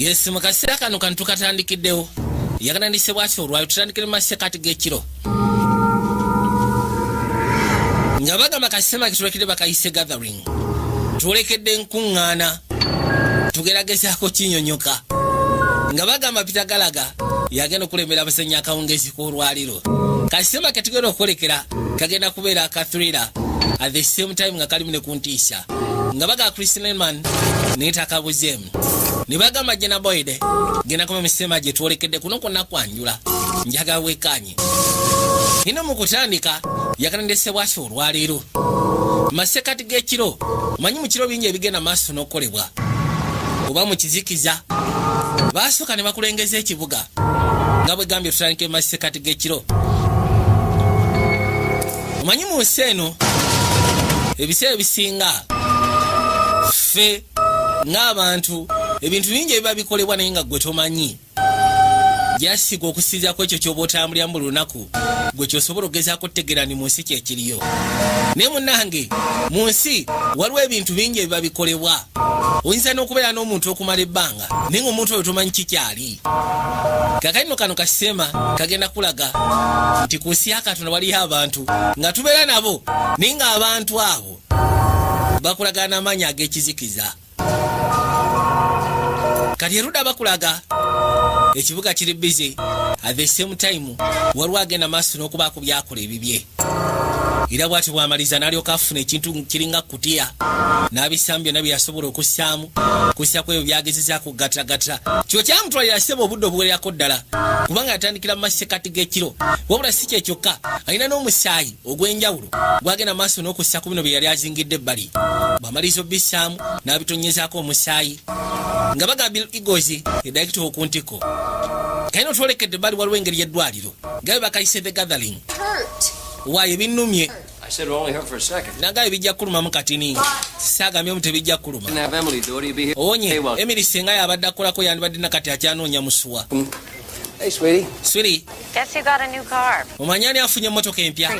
Yes, mukasera kano kantu katandikiddewo. Yakanandise bwatyo olwayo tutandikire mu masekati g'ekiro. Nga bagamba kasema kitulekede bakayise gathering. Tulekedde nkuŋŋaana. Tugeragezaako kinyonyoka. Nga bagamba Peter Gallagher yagenda okulemera abasenya akawungezi k'olwaliro. Kasema ketugenda okukolekera kagenda kubeera aka thriller at the same time nga kalimu ne kuntiisa. Nga baga Chris Lenman neetaka buzemu. Ne bagamba Jenna Boyd genda kuma misema gye twolekedde kuno kwonna kwanjula. Njagala wekanye. Ino mu kutandika yakanandise bwatyo olwaliro. Masekati g'ekiro manyi mu kiro bingi ebigenda maaso n'okukolebwa. Oba mu kizikiza baasooka ne bakulengeza ekibuga nga bwe gambye tutandike mu masekati g'ekiro. Omanyi mu nsi eno ebiseera ebisinga ffe ng'abantu ebintu bingi ebiba bikolebwa naye nga gwe tomanyi. Jasiga okusizaako ekyo ky'oba otambulira mu lunaku gwe ky'osobola okugezaako okutegeera ni mu nsi kyekiriyo. Naye munnange mu nsi waliwo ebintu bingi ebiba bikolebwa. Oyinza n'okubeera n'omuntu okumala ebbanga naye ng'omuntu oyo tomanyi kikyali. Kakalino kano kasema kagenda kulaga nti ku nsi ya Katonda waliyo abantu nga tubeera nabo naye ng'abantu abo bakulagana n'amaanyi ag'ekizikiza. Kati erudda bakulaga ekibuga kiri busy at the same time waliwo agenda maaso n'okubaako byakola ebibye. Era bw'ati bw'amaliza n'alyoka afuna ekintu kiringa kutiya n'abisaamu byonna bye yasobola okussaamu kussako ebyo byagezezaako okugatagata. Kyo kyamutwalira ssebo obudde obuwererako ddala kubanga yatandikira mu masekati g'ekiro. Wabula si kye kyokka alina n'omusaayi ogw'enjawulo gw'agenda maaso n'okussa ku bino bye yali azingidde ebbali. Bw'amaliza obbissaamu n'abitonyezaako omusaayi nga bagamba Eagles edayikita okuntiko. Kayino twolekedde ebbali waliwo engeri y'eddwaliro nga bakayise the gathering. Waayo binnumye. Nagaye bijja kuluma katini. Saagambye omu tebijja kuluma. Onye Emily senga yabadde akolako yandibadde nakati akyanoonya musuwa. Hey, sweetie. Sweetie. Guess who got a new car? Omanyani afunye emmotoka empya.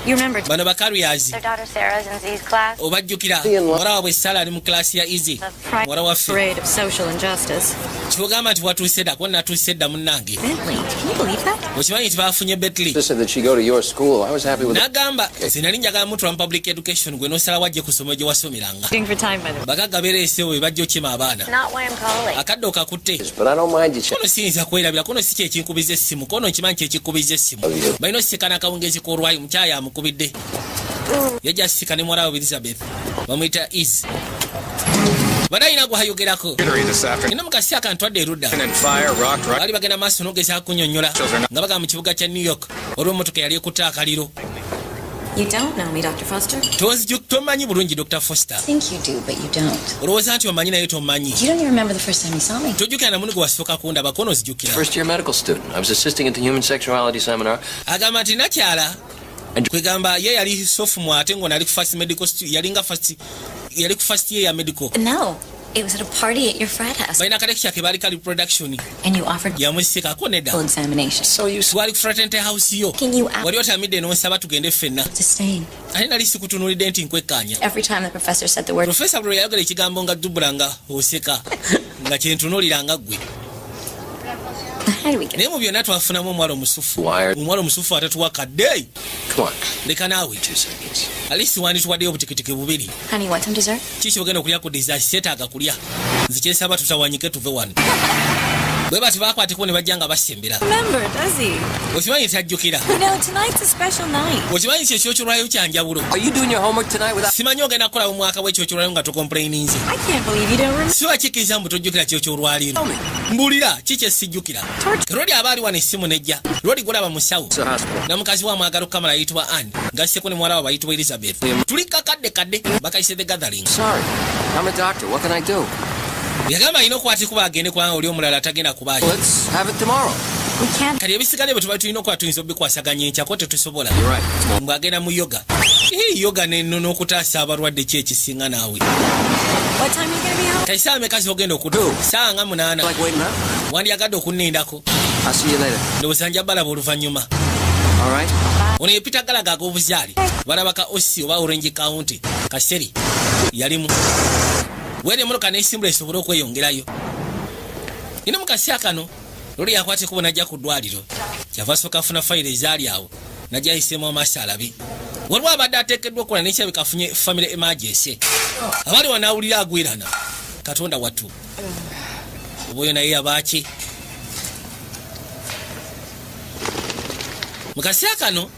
You remember Bano bakaryazi. their daughter Sarah's in Z's class? Obajjukira mwala waabwe Sala ali mu klasi ya Easy. Mwala waffe. Parade of social injustice. Kyogamba nti watuuse dda kuba natuuse dda munnange. Bentley, can you believe that? Okimanyi nti baafunye Bentley. Just said that she go to your school. I was happy with it. N'agamba sinali njagala mutula mu public education gwe n'osala wajje ku ssomero gye wasomeranga. Waiting for time, by the way. Bagagga beereesewo we bajja okima abaana. Not why I'm calling. Akadde okakutte. But I don't mind you. Kono siyinza kwerabira kono si kyekinkubiza essimu kono nkimanyi kyekikkubiza essimu. Balina osikana akawungezi k'olwayi mukyaya amukubidde. Yajja asika ne muwala we Elizabeth bamuyita Easy. Badayina gwayogerako ina mukasi akantwadde erudda bali bagenda maaso n'ogezaako kunnyonnyola nga bagamba mu kibuga kya New York olw'emmotoka yali ekutta akaliro. You don't know me, Dr. Foster? Tomanyi bulungi Dr. Foster. I think you do, but you don't. Olowooza nti omanyi naye tomanyi. You don't even remember the first time you saw me. Tojjukira na muni gwe wasooka kundaba kono ozijjukira. First year medical student. I was assisting at the human sexuality seminar. Agamba nti nakyala kwegamba ye yali sophomore ate ng'ono ali ku first medical yali ku first year ya medical. No, it was at a party at your frat house. Balina kalekisa ke baali kali production And you offered yamusikako nedda. full examination. So you Twali ku fraternity house yo. Can you ask Wali otamidde n'onsaba tugende ffenna. to stay? Ate nali sikutunuulidde nti nkwekkaanya. Every time the professor said the word, Profesa bwe yayogera ekigambo nga dubula nga oseka nga kyentunuulira nga ggwe. how do we get Naye mu byonna twafunamu omuwala omusufu. Wired. Omuwala omusufu atatuwa kadde. Come on. Leka naawe. 2 seconds. Alisi wandituwaddeyo obutikitiki bubiri. Honey, you want some dessert? Kiki ogenda okulya ku dessert seetaaga kulya. Nze kyesaba tutawanyike tuve wano. Bwe bati baakwateko ne bajja nga basembera. Remember, does he? Okimanyi tajjukira. You know, tonight's a special night. Okimanyi kyekyokirwayo kyanjawulo. Are you doing your homework tonight without... Simanyi ogenda kukolawo mwaka bw'ekyokirwayo nga tocomplaininze. I can't believe you don't remember. Si wakikkiriza mbu tojjukira kyekyolwaliro. Mbulira kiki ekisijjukira. Lodi aba ali wano essimu nejja. Lodi golaba musawo. It's a hospital. Na mukazi wa mwagala okukamala ayitibwa Anne. Ngasseko ne muwala wa bayitibwa Elizabeth. Tuli kakadde bakayise the gathering. Sorry. I'm a doctor. What can I do? Yagamba alina okukwatikuba agende kubanga oli omulala tagenda kubaayo. Let's have it tomorrow. We can't. Kati ebisigadde bwe tuba tulina okuba tuyinza obikwasaganya enkyako tetusobola. You're right. It's more... Mbwagenda mu yoga. Yoga nennono okutaasa abalwadde ki ekisinga naawe. What time are you going to be home? Kati saa meka zogenda okuddu? Saa nga 8. Like waiting up? Wandyagadde okunnindako. I'll see you later. Ndowooza nja balaba oluvannyuma. All right? Ono ye Peter Gallagher ag'obuzaali. Balabaka Ossi oba Orange County. Kaseri. Yalimu. Weere emmotoka n'esimbula esobole okweyongerayo. ino mukasi akano loli yakwate kubo najja ku ddwaliro kyava sooka afuna fayiro ezaali awo najja ayiseemu amaaso alabe waliwo abadde ateekeddwa okukola nekyabwe kafunye family emergency abali wanaawulira agwirana katonda wattu oba oyo naye yabaaki mukasi akano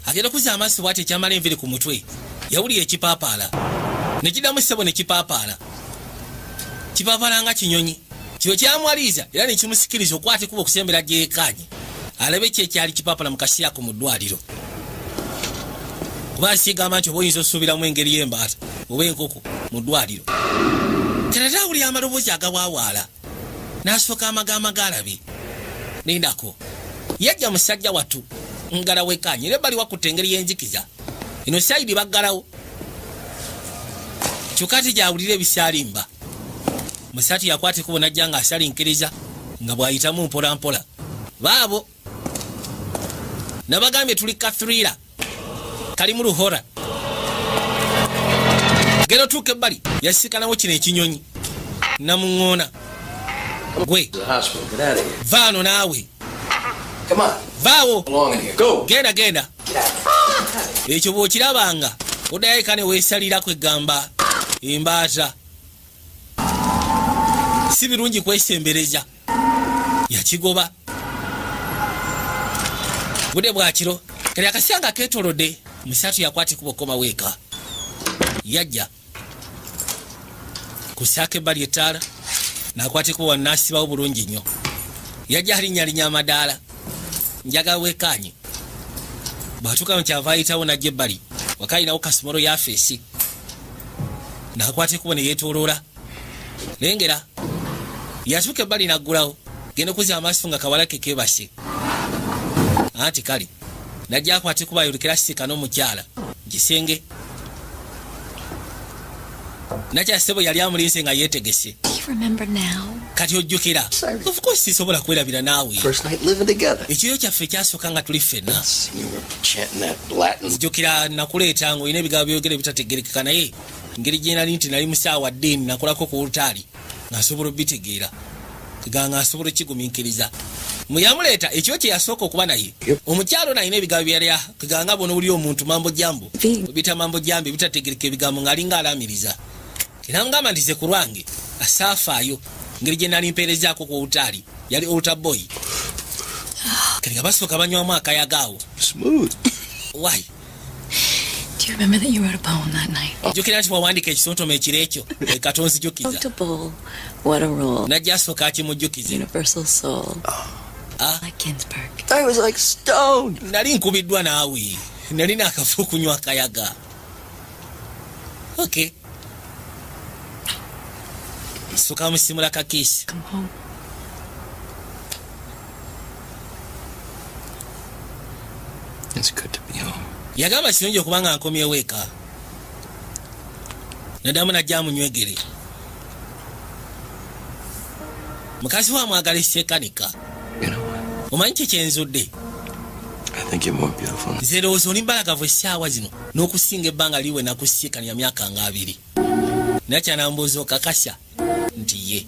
agenda kuza amaaso bwati ekyamala enviri ku mutwe yawulira ekipaapaala nekiddamu ssebo nekipaapaala kipaapaala nga kinyonyi kyo kyamwaliiza era nekimusikiriza okwate kuba okusembera gyekanye alabe kyekyali kipaapaala mukasi ako mu ddwaliro kuba nsigamba nti oba oyinza osuubiramu engeri y'embaata oba enkoko mu ddwaliro terata awulira amaloboozi agawaawaala n'asooka amagama galabe nindako yajja musajja wattu ngala wekanye era bali wakutte engeri y'enzikiza ino sayidi baggalawo kyokka ate gyawulira ebisaalimba musatu yakwate kubo najja nga asalinkiriza nga bw'ayitamu mpolampola baabo nabagambye tuli kathrila kalimu luhora gero tuuka ebbali yasikanawo kino ekinyonyi namuŋŋoona gwe vaano naawe vaawo genda ekyo bw'okirabanga oddayo eka ne weesalirako egamba embaata si birungi kwesembereza yakigoba budde bwakiro kali akasanga ketolodde musatu yakwati kubokoma weeka yajja kusaaka ebbali ettaala nakwatikuba wannasibawo bulungi nnyo yajja alinyalinya amadaala njaga wekanye bwatuuka mukyava ayitawo najja ebbali wakayinawo kasumolo yafeesi nakwatikuba neyeetooloola lengera yatuuka ebbali naggulawo genda okuza amaaso nga kawalake kebase anti kale najja akwate kuba ayolekera sika n'omukyala nkisenge nakyasebo yali amulinze nga yeetegese kati ojjukira of course sisobola kwerabira naawe ekiro kyaffe kyasooka nga tuli ffenna nzijukira nakuleeta nga olina ebigambo byogere bitategerekeka naye ngeri gyenali nti nali musaawa ddeeni nakolako ku olutaali ng'asobola obitegeera kiganga asobola okigumiikiriza muyamuleeta ekyo kye yasooka okuba naye omukyalo nalina ebigambo byalya kiganga bona oli omuntu mambo jambo bita mambo jambi bitategereka ebigambo ng'alinga alamiriza era ngamba nti ze ku lwange asaafaayo ngeri gye nali mpeerezaako ku olutaali yali olta boy kati nga basooka banywamu akayagaawo why Do you remember that you wrote a poem that night? Jukira nti wawandika ekisontomo ekiro ekyo katonzijukiza Notable. What a role. najja asooka akimujjukize Universal soul. Like Ginsberg. I was like stoned. nali nkubiddwa naawe nalina akafu okunywa akayaga okay sooka musimula kakiisi Come home. It's good to be home. yagamba kirungi okuba nga nkomyewo eka nadamu najja amunywegere mukazi wa mwagala esekanika You know what? omanyi kyekyenzudde I think you're more beautiful. nze lowooza oli mbalagavu essaawa zino n'okusinga ebbanga liwe nakusiikanya myaka nga 2 nakyanambuuza okakasya nti ye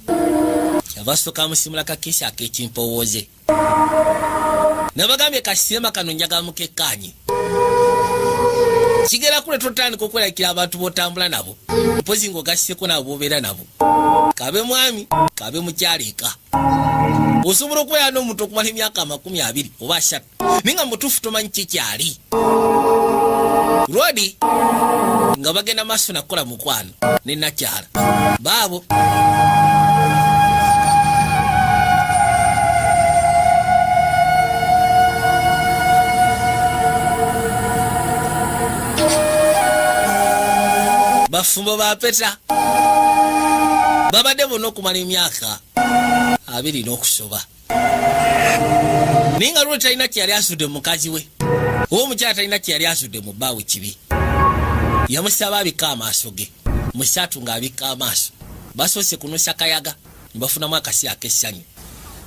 kyava asooka amusimula kakiisi ak'ekimpowooze nabagambye kasirema kano njaga mukekkaanye kigera kule totandika okwerabikira abantu b'otambula nabo mpozi ng'ogasseko nabo b'obeera nabo kabe mwami kabe mukyala eka osobola okubeera n'omuntu okumala emyaka 20 oba 3 naye nga mutuufu tomanyi kikyali lwodi nga bagenda maaso nakukola mukwano ne nakyala baabo bafumbo bapeta babadde bonna okumala emyaka 2 n'okusoba naye nga lwe talina kyeyali asudde mukazi we oba omukyala talina kyeyali asudde mu bbaawe kibi yamusaba abikka amaaso ge musatu ng'abikka amaaso basoose kunusa kayaga nebafunamu akasi ak'essanyu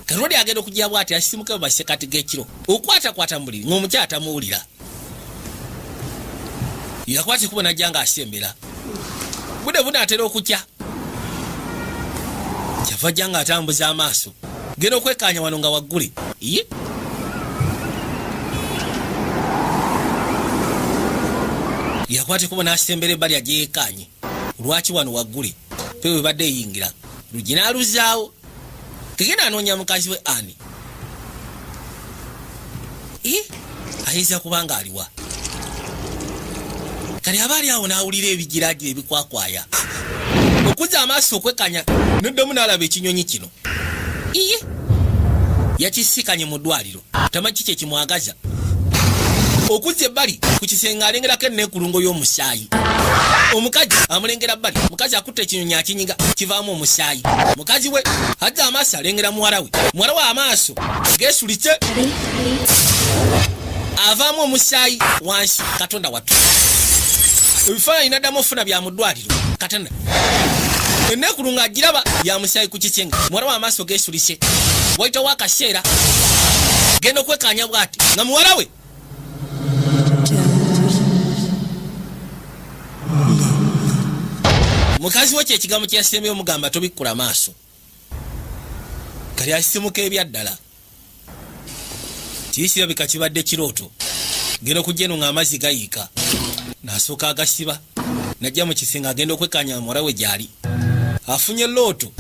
kalodi agenda okujja bwati asimuke mu masekati g'ekiro okwatakwata muliri ng'omukyala tamuwulira yakwata ekubo najja ng'asembera budde bunaatera okutya kyava jja ng'atambuza amaaso genda okwekkaanya wano nga waggule ye yakwate kubo n'asembera ebbali agyeyekkaanye lwaki wano waggule pe bwe badde eyingira lugi n'aluzaawo tegenda anoonya mukazi we ani ayinza kubanga aliwa kale aba ali awo n'awulira ebigiraagira ebikwakwaya okuzza amaaso okwekkaanya n'oddamu n'alaba ekinyonyi kino yakisikanye mu ddwaliro tamanyi kiki ekimwagaza okuzza ebbali ku kisenge alengerako enneekulungo y'omusaayi omukazi amulengera bbali mukazi akutte ekinyonyi akinyiga kivaamu omusaayi mukazi we azza amaaso alengera muwala we amaaso geesulitse avaamu omusaayi wansi katonda wattu ebifaananyi naddamu ofuna bya mu ddwaliro katana enneekulungo agiraba ya musaayi ku kisenge muwala we amaaso geesulise wayitawo akaseera genda okwekkaanya bw'ati nga muwala we mukazi we kyekigambo kyasembeyo omugamba tobikkula maaso kali asisimuka ebyaddala kiisirabika kibadde kirooto genda okujja eno ng'amazzi gayiika n'asooka agasiba najja mu kisenge agenda okwekkaanya muwala we gy'ali afunye looto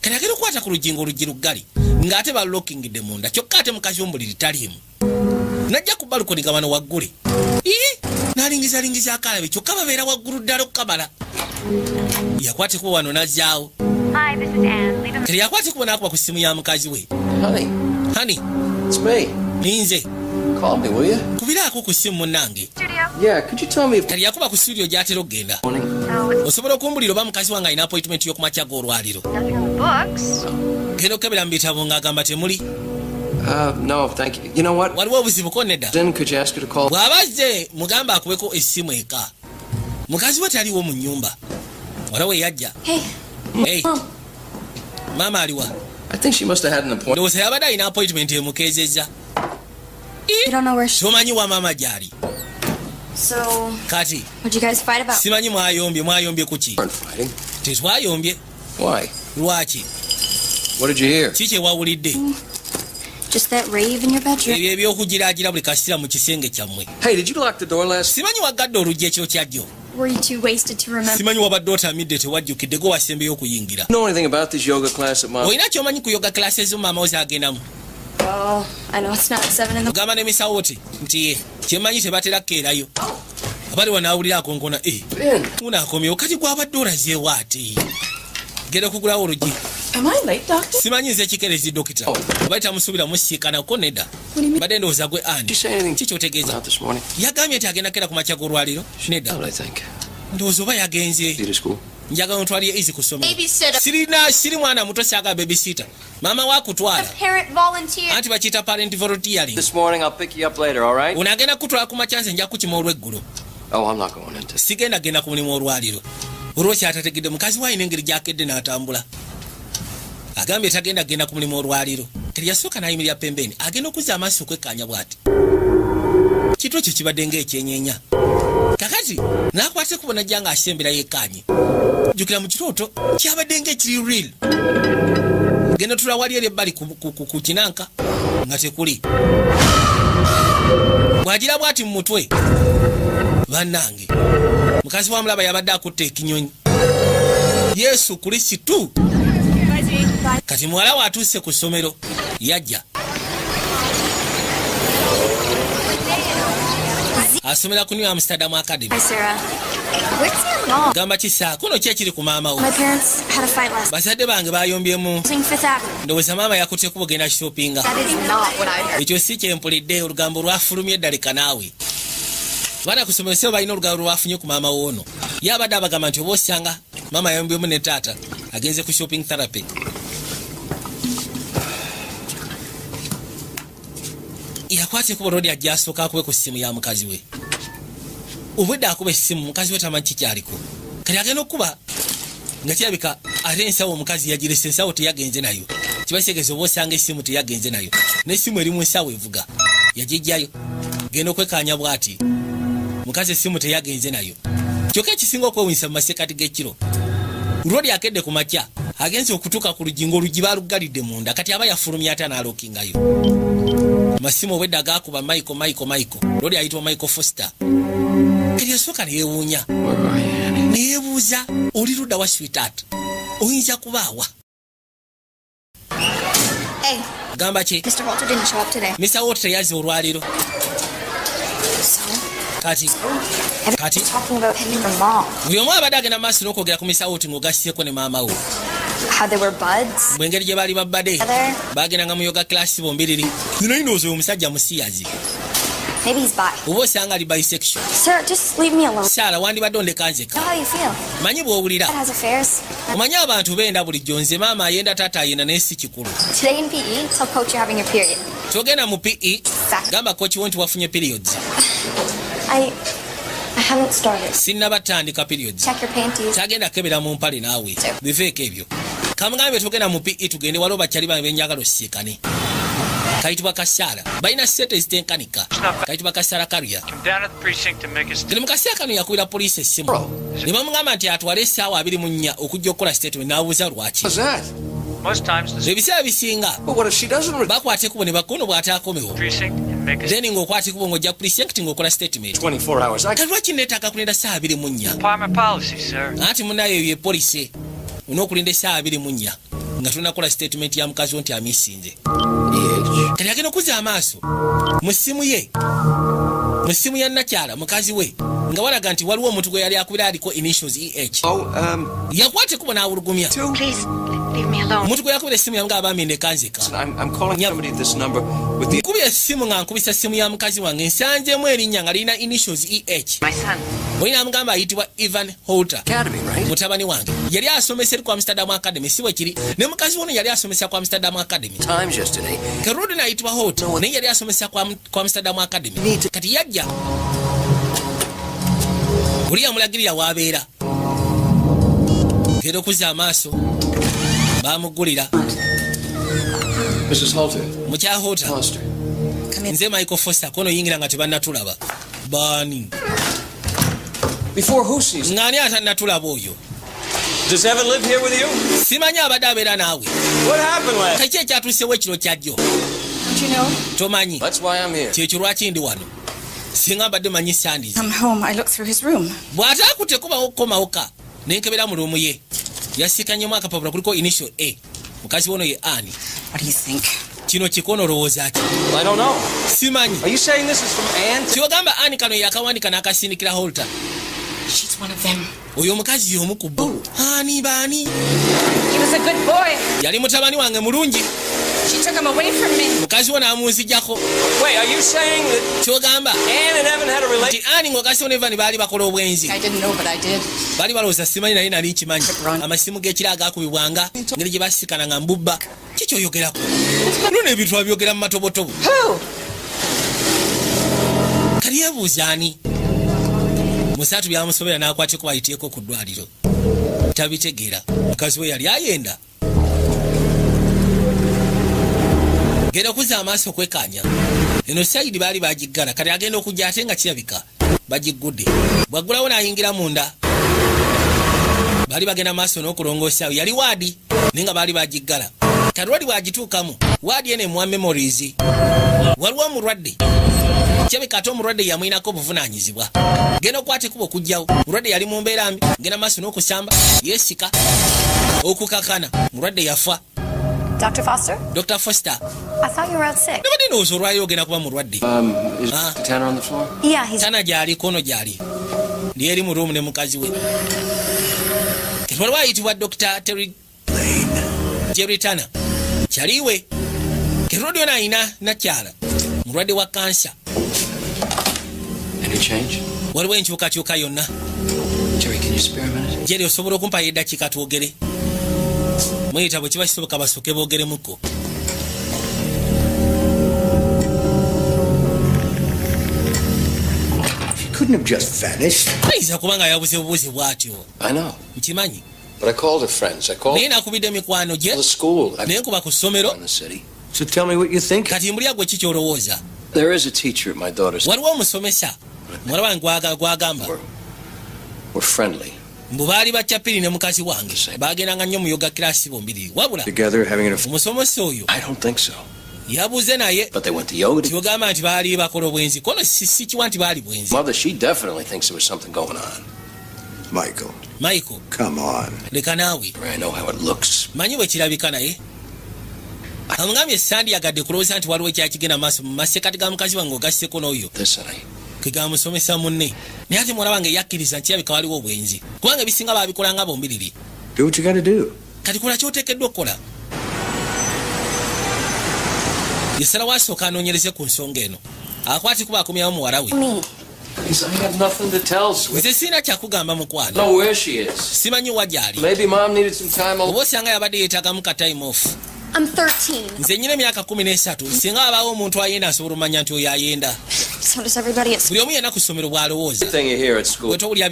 kali agenda okukwata ku lujingo oluggi luggali ng'ate balokingidde munda kyokka ate mukazi w'omubuliri taliimu najja ku balukoni nga bano waggule n'alingizalingiza akalabe kyokka babeera waggulu ddala okukamala yakwate kuba wano n'azzaawo kali yakwate kuba n'akuba ku ssimu ya mukazi we honey It's me. ninze Call me, will you? kubiraako ku ssimu munnange Yeah, could you tell me if... kali yakuba ku studio gy'atera okgenda Morning. osobola okumbulira oba mukazi wange alina appointment y'okumakya g'olwaliro genda okukebera mu bitabo ng'agamba temuli No, thank you. You know what? waliwo obuzibuko nedda Then could you ask her to call? bw'abazze mugamba akubeko essimu eka mukazi we taliwo mu nnyumba wala we yajja hey. maama aliwa I think she must have had an appointment. ndowooza yabadde alina appointment emukeezezza You don't know where she... tomanyi wa maama gy'ali So, kati what'd you guys fight about? simanyi mwayombye ku ki Weren't fighting. tetwayombye Why? lwaki What did you hear? ki kyewawulidde Just that rave in your bedroom. ebyo ebyokugiraagira buli kasira mu kisenge kyammwe Hey, did you lock the door last? simanyi waggadde oluggi ekiro kyajjo Were you too wasted to remember? simanyi wabadde otamidde tewajjukidde gwe wasembeyo okuyingira Know anything about this yoga class at mom? olina kyomanyi ku yoga classes maama ozi agendamu Oh, I know it's not 7 in the... ogamba n'emisawo ti nti ye kyemmanyi tebatera kkeerayo abali wanaawulira akonkona Ben, munaakomyewo kati gwabadde olazeewo ate genda kugulawo oluggi Am I late, Doctor? simanyi nze kikerezi dokita oba tamusuubira musiikanako nedda badde ndowooza gwe did you andi say anything kikyotegeeza about this morning? yagambye nti agenda kera ku makya g'olwaliro nedda What I think. ndowooza oba yagenze See you to school. njagala ntwaliye ezi ku ssomero Babysitter. siri mwana muto syaga babysita maama wakutwala Parent volunteer. anti bakiyita parent volunteering This morning I'll pick you up later, all right? unaagenda kutwala ku makya nze nja kukima olw'eggulo Oh, I'm not going into. sigenda genda ku mulimu olwaliro olwo kyatategedde mukazi waayina engeri gyakedde n'atambula agambye tagenda genda ku mulimu olwaliro kati yasooka n'ayimirira pembeni agenda okuzza amaaso okwekkaanya bw'ati kitwe kyo kibadde ng'ekyenyeenya kakati n'akwate kubo najja ng'asembera yekkaanye jjukira mu kirooto kyabadde ng'ekiri real genda tula wali eri ebbali ku kinanka nga tekuli bw'agira bw'ati mu mutwe bannange mukazi wa mulaba yabadde akutte ekinyonyi yesu krisitu kati muwala we atuuse ku ssomero yajja asomera ku New Amsterdam Academy Hi, Sarah. Where's your mom? gamba kisaako no ki ekiri ku maama wo My parents had a fight last bazadde bange bayombyemu night. Fifth Avenue. ndowooza maama yakutte kuba ogenda shoppinga That is not what I heard. ekyo si kyempulidde olugambo lwafulumye eddaleka naawe baana ku ssomero sebo balina olugambo lwafunye ku maama woono ye abadde abagamba nti oba osanga maama yayombyemu ne taata agenze ku shopping therapy yakwata ekuba olwodi ajja asooka akube ku ssimu ya mukazi we obwedde akuba essimu mukazi we tamanyi kikyaliko kati agenda okuba nga kirabika ate ensawo omukazi yagiresa ensawo teyagenze nayo kibaseegeza oba osanga essimu teyagenze nayo n'essimu eri mu nsawo evuga yagijjayo genda okwekkaanya bw'ati mukazi essimu teyagenze nayo kyokka ekisinga okwewunyisa mu masekkati g'ekiro lwodi akedde ku makya agenze okutuuka ku luggi ng'oluggi baalugalidde munda kati aba yafulumya ate anaalookingayo. Masimu obwedda gaakuba Michael loli ayitibwa Michael Foster. Kati yasooka ne yeewuunya ne yeebuuza oli ludda wa sweetheart oyinza kubaawa. Hey, Gamba ki? Mr. Walter didn't show up today. Mr. Walter yazze olwaleero. So, Kati everyone's talking about him and your mom. buli omu abadde agenda maaso n'okwogera ku Mr. Walter ng'ogassieko ne maama wo. How they were buds. Mu ngeri gye baali babbade baagendanga mu yoga class bombiriri. Naye ndowooza oyo omusajja musiyazi. Maybe he's bi. Oba osanga ali bisexual. Sir, just leave me alone. Saala wandibadde ondeka nzeka. Know how you feel. Manyi bw'owulira. Dad has affairs. Omanyi abantu beenda bulijjo nze maama ayenda taata ayenda naye si kikulu. Today in PE, tell coach you're having your period. Togenda mu PE gamba kochi wo nti wafunye periods. I haven't started. Sinnabatandika periods. Check your panties. Tagenda kebera mu mpale naawe. Biveeko ebyo. Kamugambe togenda mu PE tugende waliwo bakyali benjagala osiikane. Kayitibwa Kasaala. Balina sente ezitenkanika. Kayitibwa Kasaala Karia. Kati mu kaseera kano yakubira poliisi essimu. Ne bamugamba nti atwale essaawa 24 okujja okukola statement n'abuuza lwaki. Ebiseera bisinga bakwata ekkubo ne bakono bw'ataakomewo. Then ng'okwata ekkubo ng'ojja precinct ng'okola statement. Kati lwaki neetaaga kulinda ssaawa 24? Anti munnayo ye poliisi onookulinda essaawa 24 nga tonakola statement ya mukazi wo nti amisinze. Kati agenda okuzza amaaso mu ssimu ye, mu ssimu ya Nakyala mukazi we nga walaga nti waliwo omuntu gwe yali akubira aliko initials EH. Yakwata ekkubo n'awulugumya. Omuntu gwe yakubira essimu yange abaami nekanzika. Nkubye essimu nga nkubisa essimu ya mukazi wange nsanzemu erinnya nga lirina initials EH. Oli n'amugamba ayitibwa Ivan Holter. Mutabani wange yali asomesera ku Amsterdam Academy si bwe kiri ne mukazi wono yali asomesa ku Amsterdam Academy. Kerudi n'ayitibwa Holter naye yali asomesa ku Amsterdam Academy. Kati yajja oli amulagirira w'abeera. Genda okuzza amaaso baamugulira. Mukya Holter nze Michael Foster kono yingira nga tebannatulaba. Baani ng'ani atannatulaba oyo? Simanyi abadde abeera naawe. Kaki ekyatuusewo ekiro kyajjo? Tomanyi kyekyo lwaki ndi wano singa mbadde manyi sandiza. Bw'ataakutte kubawo okukomawoka nenkebera mu luumu ye yasikanyemu akapapula kuliko initial A. Mukazi wono ye Ani. Kino kikono olowooza ki? Simanyi. Kyogamba Ani kano yakawandika n'akasindikira Holter. Oyo omukazi y'omu ku bo. Ani baani? Yali mutabani wange mulungi. Mukazi wo n'amunzijjako. Kyogamba nti Ani ng'okasi wo ne Evan baali bakola obwenzi. Baali balowooza simanyi naye nali nkimanyi. Amasimu g'ekiro agaakubibwanga ngeri gye basisikana nga mbubba. Kiki oyogerako? Luno ebintu abyogera mu matobotobo. Kali yeebuuza ani? Musatu byamusobera n'akwata kuba ayiteeko ku ddwaliro. Tabitegeera. Mukazi we yali ayenda. Genda okuzza amaaso okwekanya. Eno sayidi baali bagiggala kati agenda okujja ate nga kirabika bagiggudde. Bwaggulawo n'ayingira munda. Baali bagenda maaso n'okulongoosa yali waadi naye nga baali bagiggala. Kati waadi bwagituukamu waadi ene mwa memories. Waliwo omulwadde. Kirabika ate omulwadde yamwinako obuvunaanyizibwa. Genda okwata ekkubo okujjawo. Mulwadde yali mu mbeera mbi. Genda maaso n'okusamba yeesika okukakana. Mulwadde yafa. Dr. Foster? Dr. Foster. I thought you were out sick. Nobody knows olwaliro ogenda kuba mulwadde. Is Tanner on the floor? Yeah, he's... Tana gyali kono gyali. Ndi eri mu ruumu ne mukazi we. Waliwo ayitibwa Dr. Terry Tanner. Kyaliwe. Kerodi ono ayina Nakyala. Mulwadde wa kansa. Any change? Waliwo enkyukakyuka yonna. Jerry, can you spare a minute? Jerry osobola okumpayo eddakiika twogere. Mwita bwe kiba kisoboka basooke boogeremuko. Couldn't have just vanished. Ayinza kuba nga yabuze bubuuzi bw'atyo. I know. Nkimanyi. But I called her friends. I called Naye nakubidde mikwano gye. the school. Naye nkuba ku ssomero. In the city. So tell me what you think. Kati mbulya gwe kiki olowooza? There is a teacher at my daughter's. Waliwo omusomesa. Muwala wange gwagamba. We're friendly. mbu baali bakyapiri ne mukazi wange bagendanga nnyo mu yoga kirasi bombiriri wabula Together, having an affair. omusomosi oyo I don't think so. yabuuze naye But they went to yoga. tiogamba nti baali bakola obwenzi kono sikiwa nti baali bwenzi. Mother, she definitely thinks there was something going on. Michael, come on. leka naawe I know how it looks. manyi bwe kirabika naye amugambye sandiyagadde kulowooza nti waliwo ekyakigenda maaso mu masekati ga mukazi wange ogasseko n'oyo Listen, ke gamusomesa munne naye ate muwala wange yakkiriza nti yabika waliwo obwenzi kubanga ebisinga baabikolanga bombiriri. Do what you gotta do. kati kola kyoteekeddwa okukola. yesalawo asooka anoonyereze ku nsonga eno akwati kuba akomyawo muwala we. Me. Please, I have nothing to tell, sweet. nze siina kyakugamba I mukwano don't know where she is. simanyi wa gy'ali Maybe Mom needed some time oba alone. osanga yabadde yeetaagamu ka time off. I'm 13. nze nnyina emyaka 13 singa wabaawo omuntu ayenda asobola omanya nti oyo ayenda. So does everybody at school. buli omu yenna ku ssomero bw'alowooza. Everything you hear at school. bwe towulira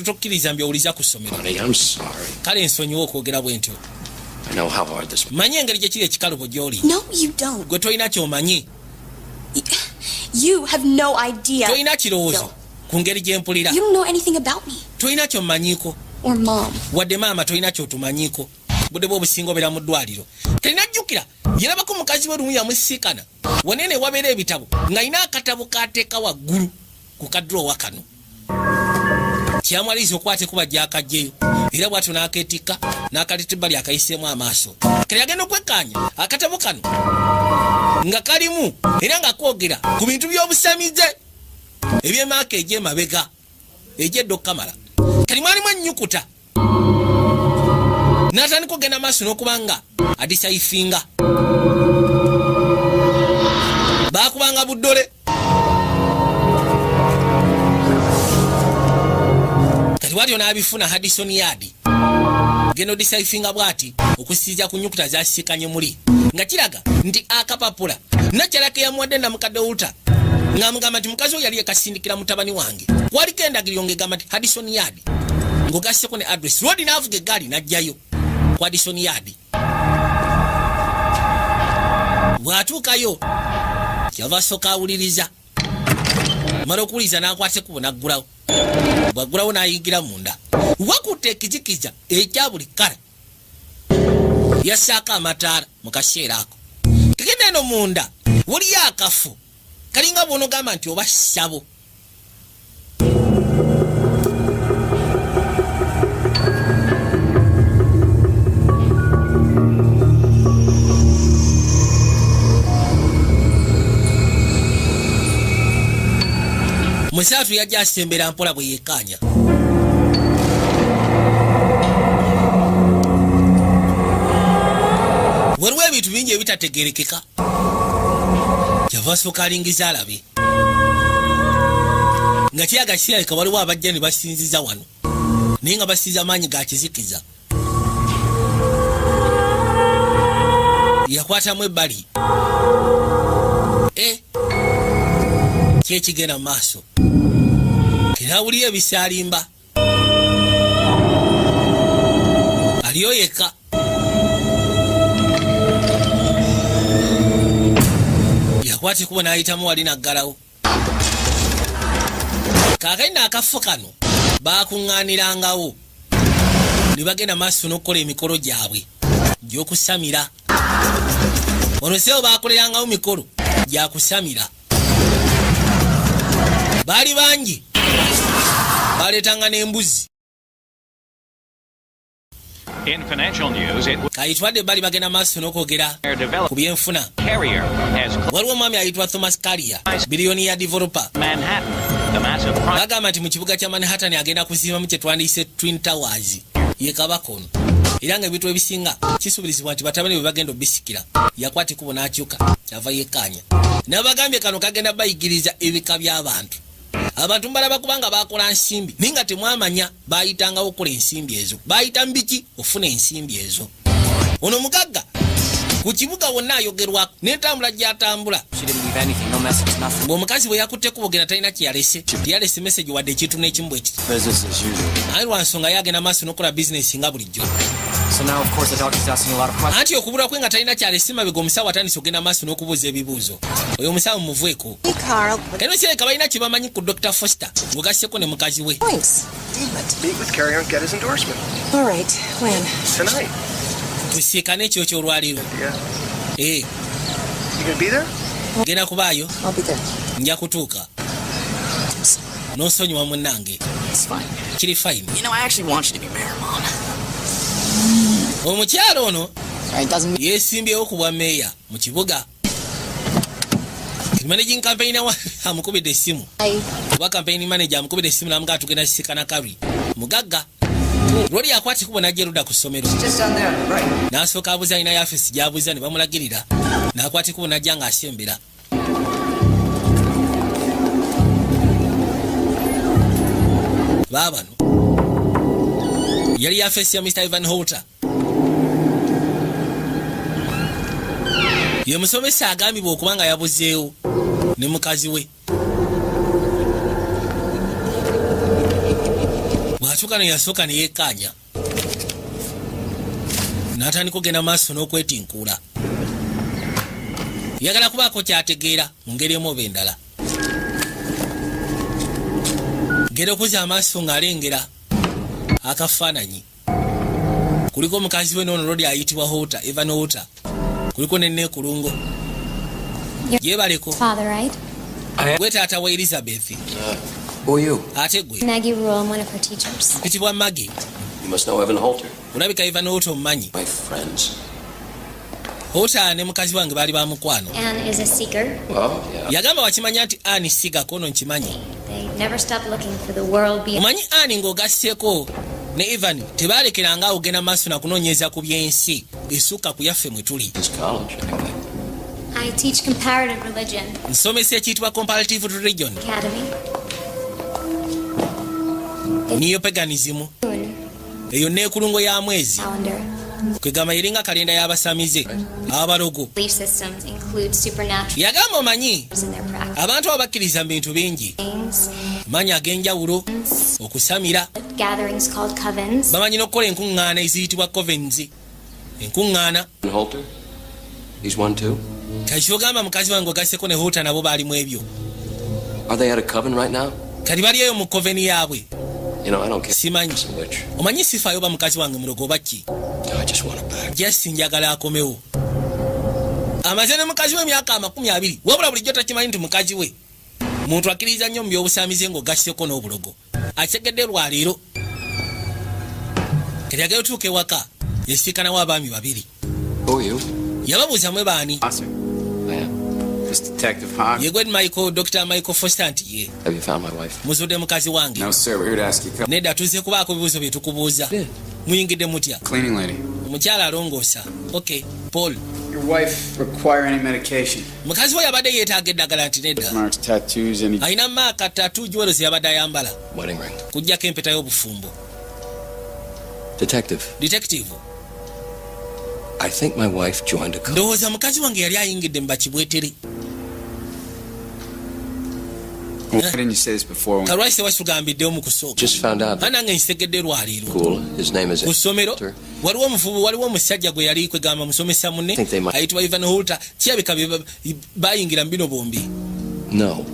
tokkiriza mbyowuliza ku ssomero. Honey, I'm sorry. kale ensonyiwa okwogera bwe ntyo. I know how hard this. manyi engeri gye kiri ekikalubo gy'oli. No, you don't. gwe tolina kyomanyi. You have no idea. tolina kirowoozo ku ngeri gye mpulira. You don't know anything about me. tolina kyommanyiiko. Or Mom. wadde maama tolina kyotumanyiiko. budde bwe obusinga obeera mu ddwaliro. talina jjukira yalabako mukazi we lumu yamusiikana wanene wabeera ebitabo ng'alina akatabo k'ateeka waggulu ku kadrowa kano. kyamwaliriza okwate kuba gy'akagyeyo era bw'atyo n'akeetikka n'akalitibali akayiseemu amaaso. kale yagenda okwekkaanya akatabo kano nga kalimu era nga kwogera ku bintu by'obusamize eby'emaaka egy'emabega egy'edda okukamala. kali mwalimu ennyukuta n'atandika okugenda maaso n'okubanga adisaifinga baakubanga buddole. kati bwatyo n'abifuna Haddison Yard genda odisaifinga bw'ati okusiiza ku nnyukuta zasiikanye muli nga kiraga nti akapapula nakyalako yamuwadde namukadde wuta ng'amugamba nti mukazi oyo yali yekasindikira mutabani wange waliko endagiriro ng'egamba nti Haddison Yard ng'ogasseko ne address lodi n'avuga eggaali n'ajjayo ku Haddison Yard. bw'atuukayo kyava asooka awuliriza mala okuwuliriza n'akwata ekkubo n'aggulawo bw'aggulawo n'ayigira munda wakutte ekizikiza ekya buli kala yassaako amataala mu kaseera ako. kagenda eno munda waliyo akafu kalinga bw'onogamba nti oba ssabo. musaatu yajja asembera mpola bwe yeekkaanya. waliwo ebintu bingi ebitategerekeka. kyava asooka alingiza alabe nga kiraga kirabika waliwo abajja ne basinziza wano naye nga basinza maanyi ga kizikiza. yakwatamu ebbali kyekigenda mu maaso era awulira ebisaalimba aliyo yekka. yakwata ekubo n'ayitamu wali naggalawo. kaakandi akafo kano baakuŋŋaanirangawo ne bagenda maaso n'okukola emikolo gyabwe gy'okusamira. ono sewo baakolerangawo mikolo gyakusamira. baali bangi baleetanga n'embuzi. In financial news, kayitwadde bali bagenda maaso n'okwogera ku byenfuna. Carrier has waliwo omwami ayitibwa Thomas Carrier biliyoni ya developer. Manhattan, the massive project. bagamba nti mu kibuga kya Manhattan agenda kuzimbamu kye twandiyise Twin Towers ye kabaka ono era nga ebintu ebisinga kisuubirizibwa nti batabani bwe bagenda obisikira. yakwata ekubo n'akyuka kyava yekkaanya n'abagambye kano kagenda bayigiriza ebika by'abantu. abantu mbalaba kubanga bakola nsimbi naye nga temwamanya bayitangawo okukola ensimbi ezo. bayita mu biki ofuna ensimbi ezo. ono mugagga ku kibuga wonna ayogerwako n'entambula gy'atambula. ng'omukazi bwe yakutte kubogera talina kyeyalese. teyalese message wadde ekintu n'ekimu bwe kiti. naye lwa nsonga ye agenda maaso n'okola bizinesi nga bulijjo. So now, of course, the doctor's asking a lot of questions. Anti okubula kwe nga talina kyalesima bigo omusawo atandise ogenda maaso n'okubuuza ebibuuzo. Oyo omusawo muvueko. Hey, Carl. Kano kireka balina kye bamanyi ku Dr. Foster ng'ogasseko ne mukazi we. Thanks. Meet with Carrie and get his endorsement. All right. When? Tonight. Tusiekane ekyo ky'olwaliro. Yeah. Eh. You gonna be there? Genda kubaayo. I'll be there. Nja kutuuka. N'osonyiwa munnange. It's fine. Kiri fine. You know, I actually want you to be mayor, Mom. Omukyalo ono It doesn't mean yeesimbyewo ku bwa meeya mu kibuga. Managing campaign amukubidde essimu. Kuba campaign manager amukubidde essimu n'amugaa tugenda kisikana Carrie. Mugagga. Lori yakwati kubo n'ajja erudda ku ssomero. N'asooka abuuza alina yafesi gy'abuuza ne bamulagirira. N'akwati kubo n'ajja ng'asembera. Baabano. Yali yafesi ya Mr. Ivan Holter. Ye musomesa agambibwa okubanga yabuzeewo ne mukazi we. Bw'atuuka ne yasooka ne yeekkaanya. N'atandika okugenda maaso n'okwetinkuula. Yagala kubaako ky'ategeera mu ngeri emu oba endala. Genda okuzza amaaso ng'alengera akafaananyi. Kuliko omukazi we n'ono Lodi ayitibwa Holter, Evan Holter. Kuliko nenne kulungo. Yebaleko. Father, right? Gwe taata wa Elizabeth. Who are you? Ate gwe. Maggie Rule, I'm one of her teachers. Mpitibwa Maggie. You must know Evan Holter. Olabika Evan Holter omumanyi. My friends. Holter ne mukazi wange baali ba mukwano. Anne is a seeker. Well, yeah. Yagamba wakimanya nti Anne siga kono nkimanyi. They never stop looking for the world beyond. Omanyi Anne ng'ogasseko ne Evan tebalekeranga ogenda maaso na kunoonyeza ku by'ensi esukka ku yaffe mwe tuli. It's college, anyway. I teach comparative religion. Nsomesa ekiyitibwa comparative religion. Academy. Neopaganism. Eyo neekulungo ya mwezi. Calendar. Kwegamba eringa kalenda y'abasamize. Abalogo. Belief systems include supernatural Yagamba omanyi in their practice. abantu abakkiriza mu bintu bingi. Names, Manyi ag'enjawulo, okusamira. gatherings called covens. Bamanyi n'okukola enkuŋŋaana eziyitibwa covens. Enkuŋŋaana. Evan Holter? He's one too? Kati ogamba mukazi wange ogasseko ne Holter nabo baali mu ebyo. Are they at a coven right now? Kati bali eyo mu coven yaabwe. You know, I don't care. Simanyi. Which? Omanyi sifaayo ba mukazi wange mulogo oba ki? I just want it back. Just njagala akomewo. Amaze ne mukazi we emyaka 20. Wabula bulijjo takimanyi nti mukazi we muntu akkiriza nnyo mu by'obusaamize ng'ogasseko n'obulogo. Akitegedde lwaleero. Kati agenda otuuka ewaka yasiikanawo abaami babiri. Who are you? Yababuuza mwe baani. Officer. I am. This Detective Hawk. Ye gwe Michael, Dr. Michael Foster nti ye. Have you found my wife? Muzudde mukazi wange. No, sir. We're here to ask you a couple. Nedda tuzze kubaako ebibuuzo bye tukubuuza. Muyingidde mutya? Cleaning lady. Omukyala alongoosa. Okay, Paul. Your wife require any medication? Mukazi we yabadde yeetaaga eddagala nti nedda. Marks, tattoos, any... Alina maaka tattoo jewelry ze yabadde ayambala. Wedding ring. Kujjako empeta y'obufumbo. Detective. Detective. I think my wife joined a coven. Ndowooza mukazi wange yali ayingidde mu bakibwetere. Why didn't you say this before? When... Kalwasi wasugambiddewo mu kusooka. Just found out. Nange nsitegedde lwaleero. Cool. His name is Ku ssomero Holter. waliwo omusajja gwe yali kwegamba musomesa munne Think they might- ayitibwa Evan Holter. Kirabika bayingira mu bino bombi. No.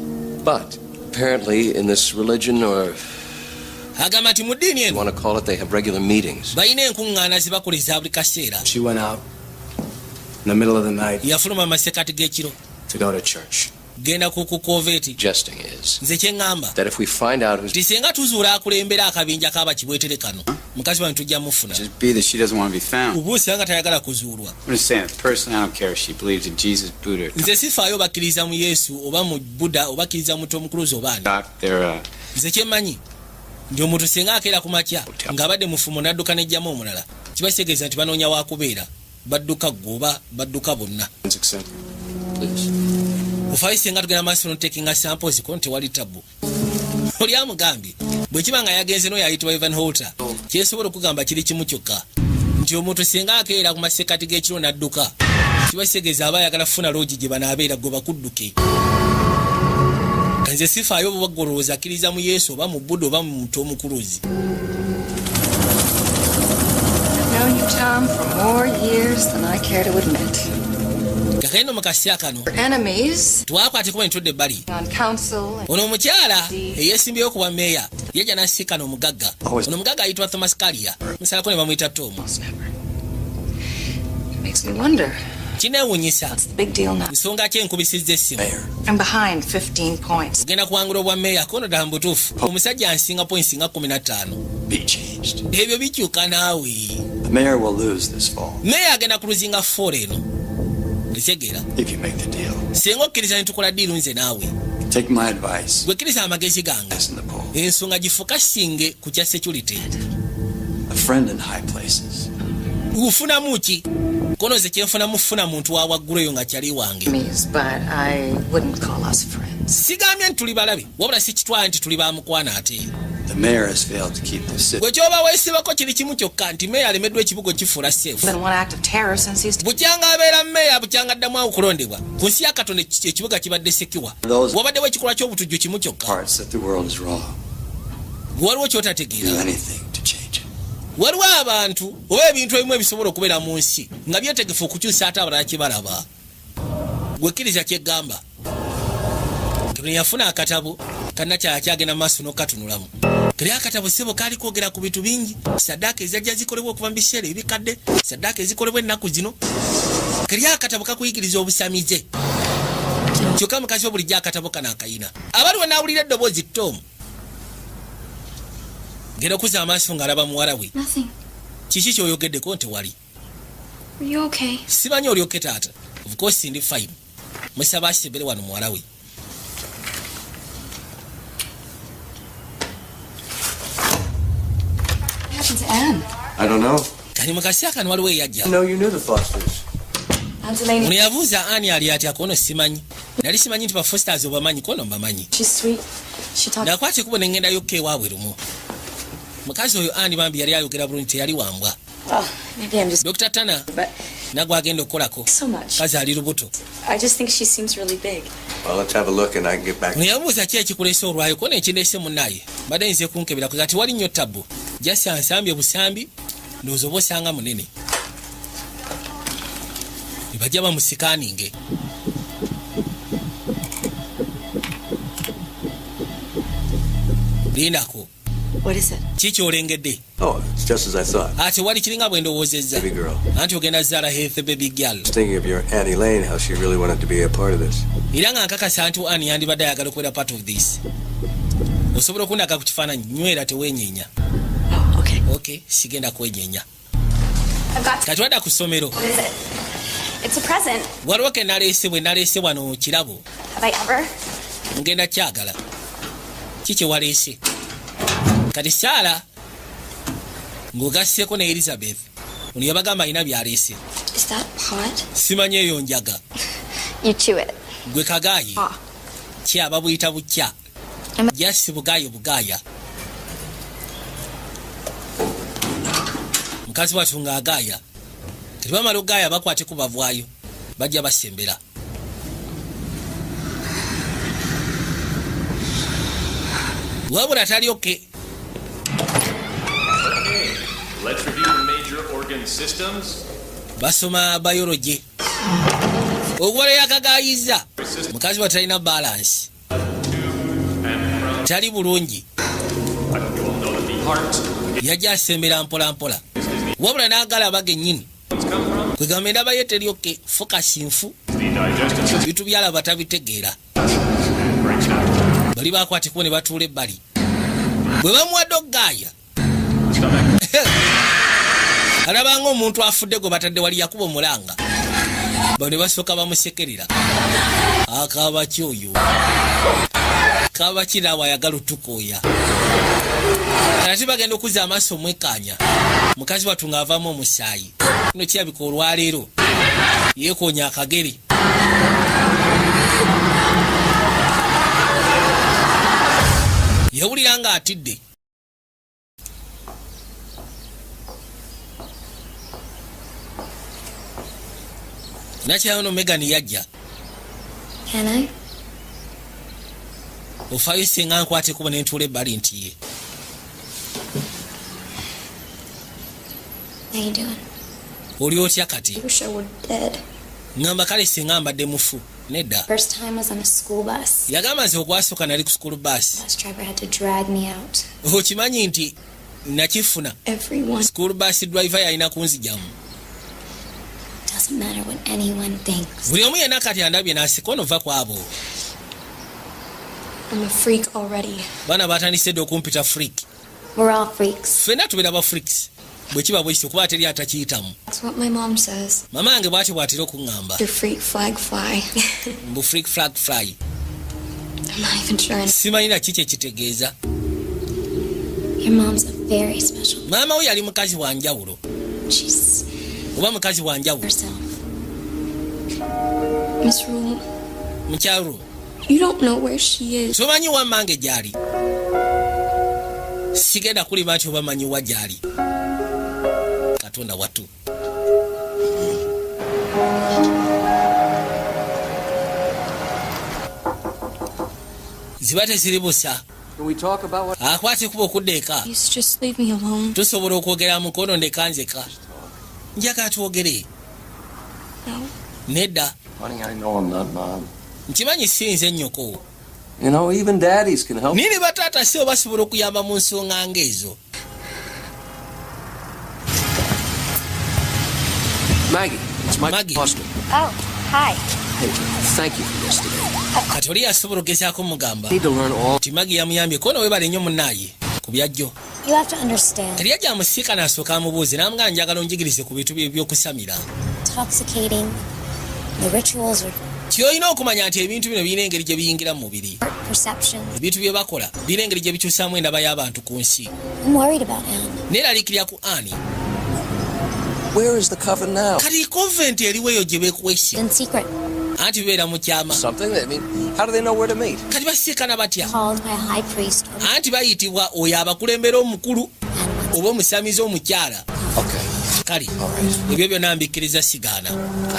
But apparently in this religion, or Agamba nti mu ddiini you eno want to call it, they have regular meetings. balina enkuŋŋaana ze bakola eza buli kaseera. She went out in the middle of the night Yafuluma mu masekati g'ekiro to go to church. genda ku koveeti. Suggesting is Nze kye ŋŋamba that if we find out who's nti singa tuzuula akulembera akabinja k'abakibwetere kano mukazi wange tujja mufuna. Just be that she doesn't want to be found. Ubuusi nga tayagala kuzuulwa. I'm just saying, personally, I don't care if she believes in Jesus, Buddha, or Nze sifaayo bakkiriza mu Yesu oba mu Buddha oba bakkiriza mu Tom Cruise oba ani. Doc. They're, Nze kye mmanyi nti omuntu singa akeera ku makya ng'abadde mufumo n'adduka n'ejjamu omulala kibasegeza nti banoonya waakubeera badduka ggwe oba badduka bonna. accept. please. Ufaayo singa tugenda maaso n'otekinga samples ko nti wali tabbu. Oli amugambye bwe kiba nga yagenze n'oyo ayitibwa Evan Holter kyesobola okugamba kiri kimu kyokka nti omuntu singa akeera ku masekati g'ekiro n'adduka kibasegeza aba ayagala kufuna loogi gye banaabeera gwe bakudduke. Kanze sifaayo bwagolowooza akkiriza mu Yesu oba mu Buddha oba mu Tom Cruise. known you, Tom, for more years than I care to admit. Kakendo mukasya kano. Enemies. Twakwate kuba ntudde bali. On council. Ono omukyala eyeesimbyeyo okuba meeya yajja n'asika n'omugagga. Ono omugagga ayitibwa Thomas Kalia. Musalako ne bamuyita Tom. It makes me wonder. Kineewuunyisa. What's the big deal now? Nsonga ki enkubisizza essimu. I'm behind 15 points. Ogenda kuwangula obwa meeya kono ddala mu butuufu. Omusajja ansinga points nga 15. Be changed. Ebyo bikyuka naawe. The mayor will lose this fall. Meeya agenda kuluzinga fall eno. Tegeera. If you make the deal. Singa okkiriza ne tukola ddiiru nze naawe. Take my advice. Gwekkiriza amagezi gange. Ensonga gifokasinge ku kya security. A friend in high places. Ufunamu ki? Kono nze kyenfunamu funa muntu wa waggulu eyo nga kyali wange. But I wouldn't call us friends. Sigambye nti tuli balabe, wabula si kitwala nti tuli bamukwana ate. The mayor has failed to keep the city. Gwe kyoba weesibako kiri kimu kyokka nti meeya alemeddwa ekibuga kifuula safe. Been one act of terror since he's... Bukyanga abeera meeya bukyanga addamu okulondebwa. Ku nsi ya Katonda ekibuga kibadde sekiwa. Wabaddewo ekikolwa ky'obutujju kimu kyokka. Parts that the world is wrong. Waliwo kyotategeera. Do anything to change it. Waliwo abantu oba ebintu ebimu ebisobola okubeera mu nsi nga byetegefu okukyusa ate abalala kibalaba. Gwekkiriza kyeggamba. Tuli yafuna akatabo kannakyala kyagenda mu maaso n'okatunulamu. Kali akatabo ssebo kaali kwogera ku bintu bingi. Saddaaka ezajja zikolebwa okuva mu biseera ebikadde. Saddaaka ezikolebwa ennaku zino. Kali akatabo kakuyigiriza obusamize. Kyokka mukazi we bulijjo akatabo kano akayina. Abaliwo n'awulira eddoboozi Tom. Ngenda okuza amaaso ng'alaba muwala we. Nothing. Kiki ky'oyogeddeko nti wali? Are you okay? Simanyi oli oke taata. Of course ndi fine. Musaba asembere wano muwala we. What happened to Anne? I don't know. Kali mukasya kano waliwo eyajja. No, you knew the Fosters. Ono yabuuza Annie ali atya kono simanyi. Nali simanyi nti ba Fosters obamanyi kono mbamanyi. She's sweet. She talks. Nakwate kubo ne ngenda yokke ewaabwe lumu. Mukazi oyo Annie bambi yali ayogera bulungi teyali wambwa. Oh, maybe I'm just... Dr. Tana. But... Nagwa agenda okukolako. So much. Kazi ali lubuto. I just think she seems really big. Well, let's have a look and I can get back. Yabuuza ki ekikuleese olwayo kono ekindeese munnaye. Badde nze kunkebera kati wali nnyo ttabu. Jasi ansambye busambi ndowooza oba osanga munene. Ne bajja bamusikaninge. Lindako. What is it? Kiki olengedde? Oh, it's just as I thought. Ate wali kiringa bwe ndowoozezza. Baby girl. Anti ogenda zaala Heath baby girl. I was thinking of your Annie Lane, how she really wanted to be a part of this. Era nga nkakasa nti Annie yandibadde ayagala okubeera part of this. Osobola okundaga ku kifaananyi nywera teweenyeenya. Oh, okay. Okay, sigenda kwenyeenya. I've got Kati wadda ku ssomero. What is it? It's a present. Waliwo ke naleese bwe naleese wano kirabo. Have I ever? Ngenda kyagala. Kiki waleese? Kati Saala ng'ogasseeko ne Elizabeth. Ono yabagamba alina byaleese. Is that pot? Simanyi eyo njaga. You chew it. Gwe kagaayi. Ah. Kyaba buyita bukya. Jasi bugaayo bugaaya. Mukazi wattu ng'agaaya. Kati bamala ogaaya bakwate ku bavaayo. Bajja basembera. Wabula tali oke. Let's review the major organ systems. Basoma biology. Ogwala yakagaayizza. Mukazi wa talina balance. Tali bulungi. Yajja asembera mpola mpola. Wabula n'agala bagennyini. Kwegamba endaba ye teri oke. Focus nfu. Bitu byalaba tabitegeera. Bali bakwateko ne batuula ebbali. Bwe bamuwadde okugaaya. Alabanga omuntu afudde gwe batadde wali yakuba omulanga. Bano ne basooka bamusekerera. Akaaba ki oyo? Kaaba ki naawe ayagala otukooya? Ate bagenda okuzza amaaso omwekaanya. Mukazi wattu ng'avaamu omusaayi. Kino kirabika olwaleero. Yeekoonya akagere. Yawulira nga atidde. Nakyayo no Megan yajja. Can I? Ofaayo senga nkwate kuba ne ntuula ebbali nti ye. How you doing? Oli otya kati? I wish I were dead. Ngamba kale singa mbadde mufu. Nedda. First time was on a school bus. Yagamba nze ogwasooka nali ku school bus. Bus driver had to drag me out. Okimanyi nti nakifuna. Everyone. School bus driver yalina kunzijamu. Doesn't matter what anyone thinks. Buli omu yenna kati andabye n'aseka ono va kwabo. I'm a freak already. Bana batandise dde okumpita freak. We're all freaks. Ffenna tubeera ba freaks. Bwe kiba bwekityo kuba teri atakiyitamu. That's what my mom says. Mama wange bw'ati bw'atera okuŋŋamba. Your freak flag fly. Mbu freak flag fly. I'm not even sure. Simanyi ki kye kitegeeza. Your mom's a very special. Maama we yali mukazi wa njawulo. She's oba mukazi wa njawulo. herself. Miss Rule. Mukyalo. You don't know where she is. Somanyi wa mmange gyali. Sigenda kulima nti oba manyi wa gyali. Katonda watu. Zibate ziri busa. Akwate kuba okuddeeka. Please just leave me alone. Tusobola okwogera mukono ndeka nzeka. Njagala twogere. No. Nedda. Honey, I know I'm not Mom. Nkimanyi si nze nnyoko. You know, even daddies can help. Nini bataata si basobola okuyamba mu nsonga ng'ezo. Maggie, it's Mike Maggie. Foster. Oh, hi. Hey, thank you for this today. Kati oli yasobola okugezaako mugamba. Need to learn all. Ti Maggie yamuyambye kono webale nnyo munnaaye ku byajjo. You have to understand. Teri yajja amusiika n'asooka amubuuze n'amugamba njagala onjigirize ku bintu bye by'okusamira. Intoxicating. The rituals are Ky'olina okumanya nti ebintu bino birina engeri gye biyingira mu mubiri. perception. Ebintu bye bakola birina engeri gye bikyusaamu endaba y'abantu ku nsi. I'm worried about Anne. Neeraliikirira ku Annie. Where is the coven now? Kati convent eriweeyo gye beekwese. In secret. Anti bibeera mu kyama. Something? I mean, how do they know where to meet? Kati basiikana batya? Called by a high priest. Anti bayitibwa oyo abakulembera omukulu oba omusamizi omukyala. Okay. Kali All right. ebyo byonna mbikkiriza sigaana.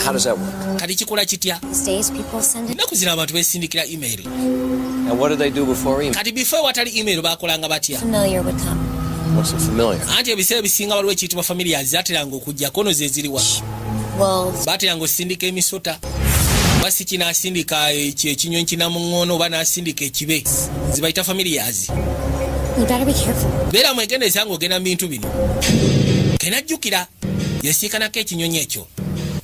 How does that work? Kati kikola kitya? These days people send it. Ennaku zino abantu beesindikira email. And what do they do before email? Kati before watali email baakolanga batya? Familiar would come. What's so familiar? Anti ebiseera bisinga waliwo ekiyitibwa familiars zateranga okujja kono ze ziriwa. Wolves. Baateranga osindika emisota. Oba si kinaasindika ekinyonyi kinamuŋŋoono oba n'asindika ekibe. Zibayita familiars. We better be careful. Beera mwegendereza ng'ogenda mu bintu bino. Kenajjukira yasiikanako ekinyonyi ekyo.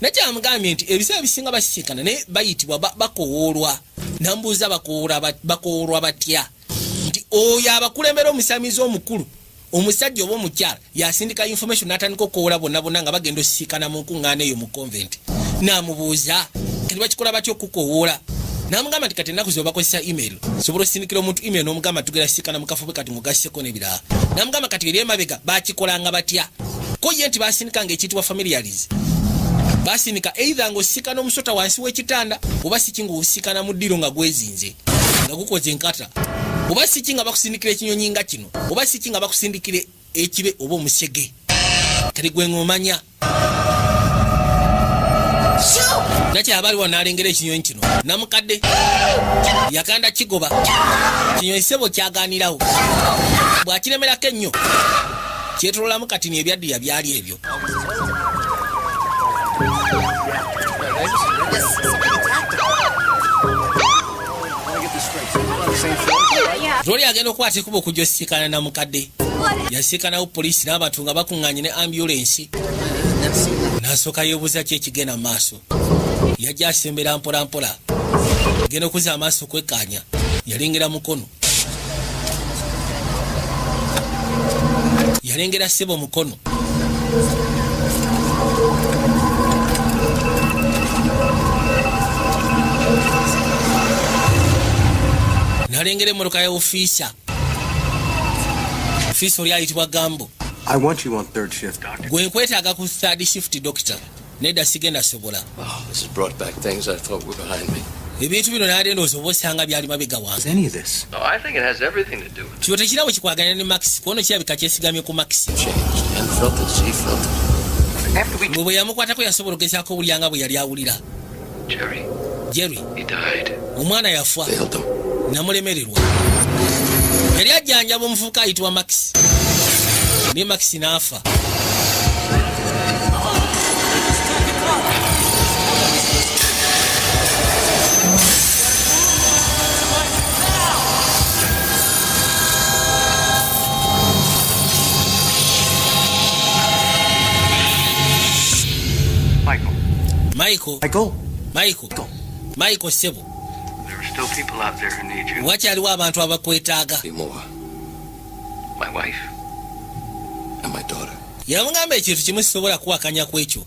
Nakyamugambye nti ebiseera bisinga basiikana naye bayitibwa bakowoolwa. Nambuuza bakowoolwa batya. Nti oyo abakulembera omusamizi omukulu omusajja oba omukyala yasindika information n'atandika okukowoola bonna bonna nga bagenda osisiikana mu nkuŋŋaana eyo mu convent. N'amubuuza kati bakikola batya okukowoola. N'amugamba nti kati ennaku ze bakozesa email sobola osindikira omuntu email n'omugamba tugenda siikana mu kafo bwe kati mugasseko n'ebirala. N'amugamba kati eri emabega bakikolanga batya. Ko ye nti basindikanga ekiyitibwa familiaries. Basindika either ng'osiikana omusota wansi w'ekitanda oba siki ng'osiikana mu ddiro nga gwezinze nga gukoze enkata. Oba siki nga bakusindikira ekinyonyi nga kino oba siki nga bakusindikira ekibe oba omusege. Kati gwe ng'omanya. Nakyaba aliwo n'alengera ekinyonyi kino namukadde yakanda kigoba kinyonyi sebo kyagaanirawo bw'akiremerako ennyo kyetololamu kati n'ebyaddirira byali ebyo. Loli agenda okukwata ekuba okujja osisiikana na mukadde. Yasiikanawo poliisi n'abantu nga bakuŋŋaanye ne ambulensi. N'asooka yeebuuza ki ekigenda mu maaso. Yajja asembera mpola mpola. Agenda okuzza amaaso kwekkaanya. Yalengera mukono. Yalengera ssebo mukono. Nalengera emmotoka ya ofiisa. Ofiisa oli ayitibwa Gambo. I want you on third shift, doctor. Gwe nkwetaaga ku third shift doctor. Nedda sigenda sobola. Oh, this has brought back things I thought were behind me. Ebintu bino naadde ndowooza oba osanga byali mabega wange. Any of this? No, I think it has everything to do with Kyo tekirabo kikwaganya ne Max. Kuono kirabika kyesigamye ku Max. change. And felt it, she felt it. After we Bwe yamukwatako yasobola okugezaako obulyanga bwe yali awulira. Jerry. He died. Omwana yafa. Failed him. Namulemererwa. Yali ajjanjaba omuvubuka ayitibwa Max. Ne Max n'afa. Michael Sebo. There are still people out there who need you. Wakyaliwo abantu abakwetaaga. My wife and my daughter. Yamugamba ekintu kimu sisobola kuwakanya ku ekyo.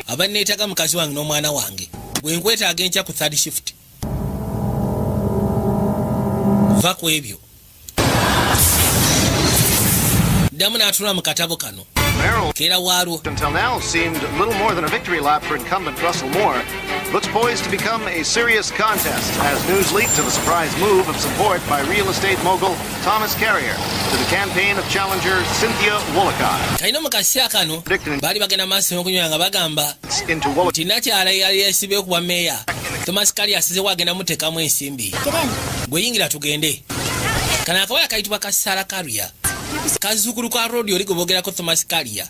Abanneetaaga mukazi wange n'omwana wange. Bwe nkwetaaga enkya ku third shift. Va ku ebyo. Ddamu n'atula mu katabo kano. Keera waalwo. Until now seemed little more than a victory lap for incumbent Russell Moore. Looks poised to become a serious contest as news leaked of a surprise move of support by real estate mogul Thomas Carrier to the campaign of challenger Cynthia Wollicott. Kayino mu kaseera kano baali bagenda maaso n'okunywa nga bagamba nti nakyala yali yeesibye ku bwa meeya Thomas Carrier asizewo agenda muteekamu ensimbi. Gwe yingira tugende. Kano akawala kayitibwa Kasaala Carrier. Kazzukulu ka road oli gwe boogerako Thomas Carrier.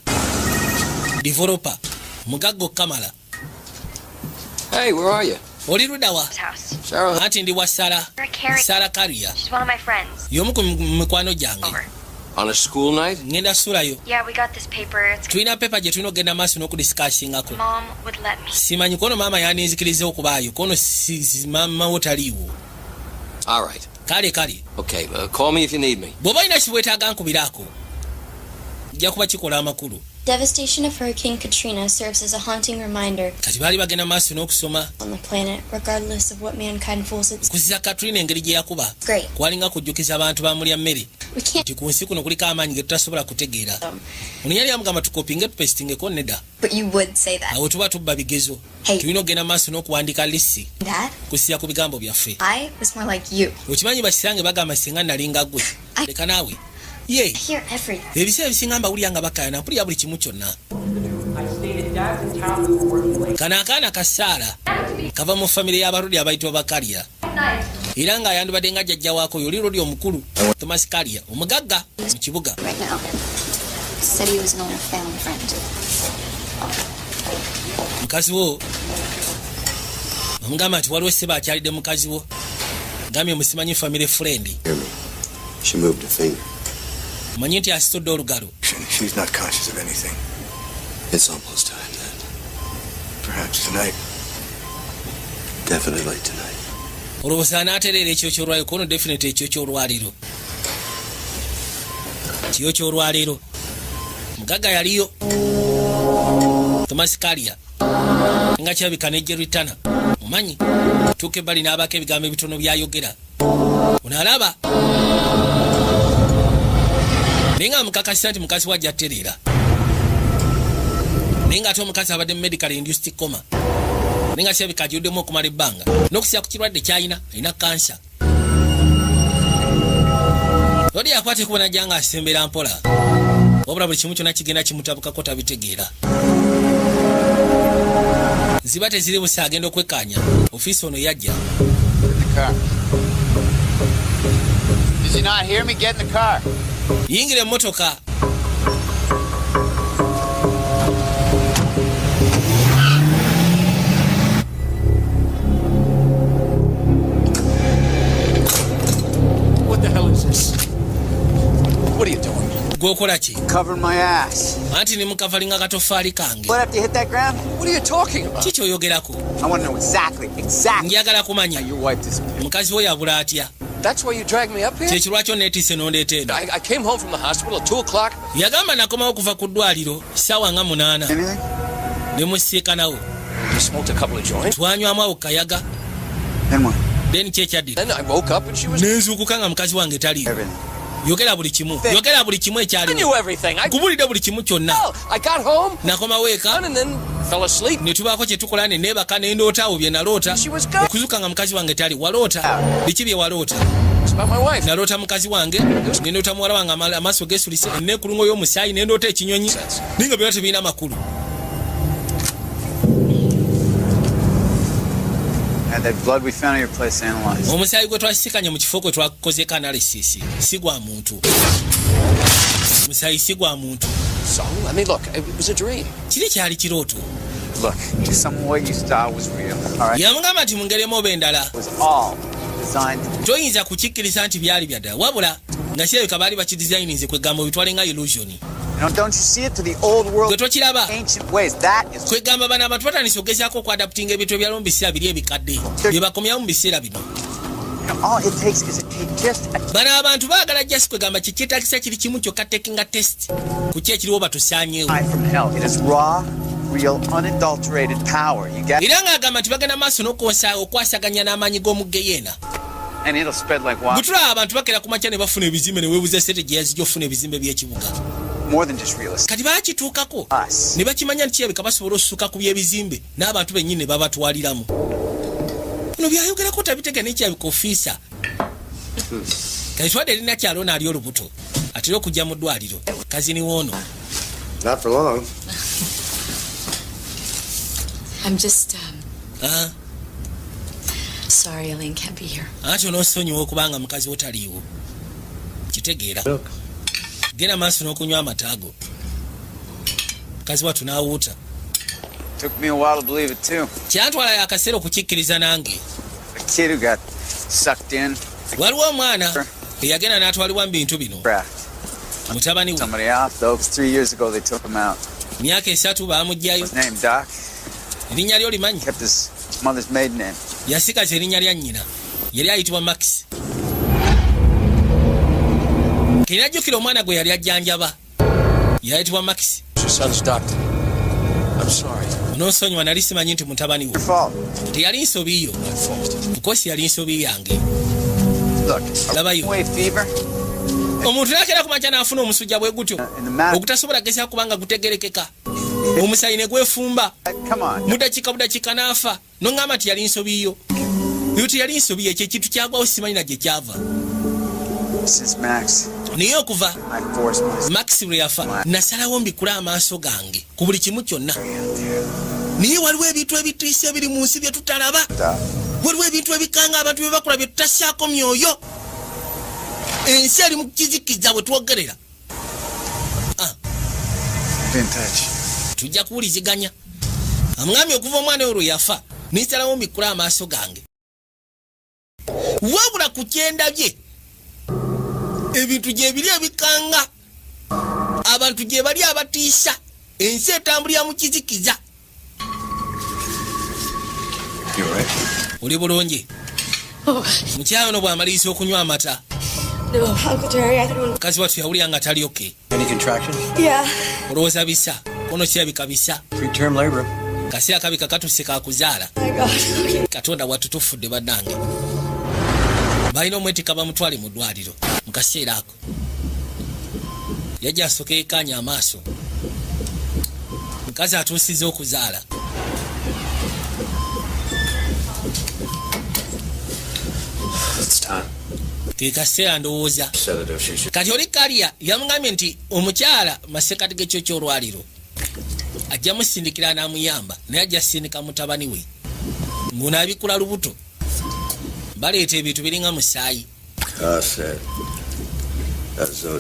Developer Mugaggo Kamala. Hey, where are you? Oli ludawa? Sarah. Ati ndi wa Sarah Carrier. She's one of my friends. Y'omu ku mikwano gyange. On a school night? Ngenda sulayo. Yeah, we got this paper. Tulina pepa gye tulina okugenda maaso n'okudiscussingako. Mom would let me. Simanyi kono maama yanenzikiriza okubaayo kono maama wo taliiwo. All right. Kale. Okay, call me if you need me. Bw'oba olina kibwetaaga nkubiraako. Jja kuba kikola amakulu. Devastation of Hurricane Katrina serves as a haunting reminder Kati baali bagenda maaso n'okusoma. on the planet, regardless of what mankind fools its. Kuziza Katrina engeri gye yakuba. Great. Kwalinga kujjukiza abantu bamulya mmere. We can't. Nti ku nsi kuno kuliko amaanyi ge tutasobola kutegeera. Ono yali amugamba tukopinge tupesitingeko nedda. But you would say that. Awo tuba tubba bigezo. Hey. Tulina okugenda maaso n'okuwandiika lissi. Dad? Kusiya ku bigambo byaffe. I was more like you. Okimanyi basirange bagamba singa nalinga ggwe. Leka naawe. Ye. I hear everything. Ebiseera ebisinga mbawulira nga bakayana mpulira buli kimu kyonna. Kano akaana Kasaala kava mu famire y'abarudi abayitibwa Bakalya. Era nga yandibadde nga jjajja waako yoli lodi omukulu Thomas Carrier omugagga mu kibuga. Right now. Said he was an old family friend. Mukazi wo omugamba nti waliwo sseba akyalidde mukazi wo. Gambye musimanyi famire friend. She moved a finger. Manyi nti asitudde olugalo. She's not conscious of anything. It's almost time then. Perhaps tonight. Definitely tonight. Olowooza anaatereera ekyo ky'olwaliro kono definite ekyo ky'olwaliro. Kiyo ky'olwaliro. Mugagga yaliyo. Thomas Carrier. Nga kirabika ne Jerry mumanyi. Tuuka ebbali n'abaako ebigambo ebitono byayogera. Onaalaba. Naye nga mukakasisa nti mukazi wajja attereera. Naye nga ate omukazi abadde mu medical induced coma. Naye nga kirabika agiruddemu okumala ebbanga. N'okusiya ku kirwadde ky'alina, alina kansa. Lodi yakwate kuba najja nga asembera mpola. Wabula buli kimu kyonna kigenda kimutabukako tabitegeera. Ziba teziri busa agenda okwekkaanya. Ofiisi ono yajja. Does he not hear me? Get in the car. Yingira emmotoka. What the hell is this? What are you doing? Gwokola ki? Covering my ass. Anti ne mukavalinga katofaali kange. What after you hit that ground? What are you talking about? Ki kyoyogerako? I want to know exactly. Njagala kumanya. Your wife disappeared. Mukazi wo yabula atya? That's why you dragged me up here? Kyekyo lwaki onneetiise n'ondeeta eno. I came home from the hospital at 2 o'clock. Yagamba nakomawo kuva ku ddwaliro ssaawa nga 8. Anything? Ne musiikanawo. We smoked a couple of joints. Twanywamu awo kayaga. Then what? Then ki ekyaddira? Then I woke up and she was... Nenzuukuka nga mukazi wange taliiyo. Everything. Yogera buli kimu. Yogera buli kimu I ekyaliwo. knew everything. Nkubulidde buli kimu kyonna. Hell, I got home, Nakomawo eka. and then fell asleep. Ne tubaako kye tukola ne neebaka ne ndoota awo bye naloota. She was gone. Okuzuuka nga mukazi wange tali. Waloota. Biki bye waloota? It's about my wife. Naloota mukazi wange. Ne ndoota muwala wange amaaso geesulise. Enneekulungo y'omusaayi ne ndoota ekinyonyi. Naye nga byonna tebirina makulu. Had that blood we found at your place analyzed. Omusaayi gwe twasisikanye mu kifo kwe twakozeko analysis si gwa muntu. Omusaayi si gwa muntu. So, I mean, look, it was a dream. Kiri kyali kirooto. Look, some way you thought was real. All right. Yamugamba nti mungeremu oba endala. It was all designed to... Toyinza kukikkiriza nti byali bya ddala. Wabula nga kirabika baali bakidizayinize kwegamba bitwale nga illusion. don't you see it to the old world Gwetokiraba ancient ways? That is kwegamba bana abantu batandise okugezaako okuadaptinga ebintu ebyaliwo mu biseera biri ebikadde bye bakomyawo mu biseera bino. All it takes is just bana abantu baagala just kwegamba kikyetagisa kiri kimu kyokka taking a test ku ki ekiriwo batusaanyeewo. from hell. It is raw, real, unadulterated power. You get era ng'agamba nti bagenda maaso n'okwasaganya n'amaanyi g'omugeyeena. and it'll spread like wild. Butulaba abantu bakera ku makya ne bafuna ebizimbe ne weebuuza strategies gy'ofuna ebizimbe by'ekibuga. More than just real estate. Kati baakituukako ne bakimanya nti kirabika basobola osusuka ku by'ebizimbe n'abantu bennyini ne babatwaliramu. Bino byayogerako tabitega n'ekyabika ofiisa. Kati twadde erina kyalona ali olubuto atera okujja mu ddwaliro kazini woono. Not for long. I'm just, sorry Elaine can't be here. Ati onoosonyiwa okubanga mukazi wo taliiwo. Kitegeera. Genda maaso n'okunywa amataago. Mukazi wattu n'awuuta. Took me a while to believe it too. Kyantwala akaseera okukikkiriza nange. A kid who got sucked in. Waliwo omwana eyagenda n'atwalibwa mu bintu bino. Mutabani we. Somebody out though. 3 years ago they took him out. Myaka 3 baamugjayo. His name Doc. Erinnya lyo limanyi? Kept his mother's maiden name. Yasigaza erinnya lya nnyina. Yali ayitibwa Max. Kinajjukira omwana gwe yali ajjanjaba. Yayitibwa Max. Your son's doctor. I'm sorry. Onoosonyiwa nali simanyi nti mutabani wo. Teyali nsobi yo. Mukosi yali nsobi yange. Labayo. Omuntu yakera ku makya n'afuna omusujja bwe gutyo. Ogutasobola gezaako kubanga gutegerekeka. Omusayi ne gwefumba. Mudakiika n'afa. N'oŋŋamba nti yali nsobi yo. Yo teyali nsobi ye, ekintu kyagwawo simanyi na gye kyava. Naye okuva Max lwe yafa nasalawo mbikula amaaso gange ku buli kimu kyonna. Naye waliwo ebintu ebitiisa ebiri mu nsi bye tutalaba. Waliwo ebintu ebikanga abantu bye bakola bye tutassaako myoyo. Ensi eri mu kizikiza bwe twogerera. Tujja kuwuliziganya. Amwami okuva omwana oyo lwe yafa nisalawo mbikula amaaso gange. Wabula ku kyendabye ebintu gye biri ebikanga abantu gye bali abatiisa ensi etambulira mu kizikiza. Oli bulungi? Mukyala ono bw'amaliriza okunywa amata. Mukazi wattu yawulira nga tali okay. Olowooza bisa ono kirabika bisa. Kaseera kabika katuse kakuzaala. Katonda wattu tufudde bannange. Balina omwetika bamutwale mu ddwaliro mu kaseera ako. Yajja asooka yekkaanya amaaso. Mukazi atuusizza okuzaala. Ke kaseera ndowooza. Kati oli Kaliya yamugambye nti omukyala masekati g'ekyo ky'olwaliro ajja musindikira n'amuyamba naye ajja sindika mutabani we. Ng'onaabikula lubuto. Baleeta ebintu biringa musaayi.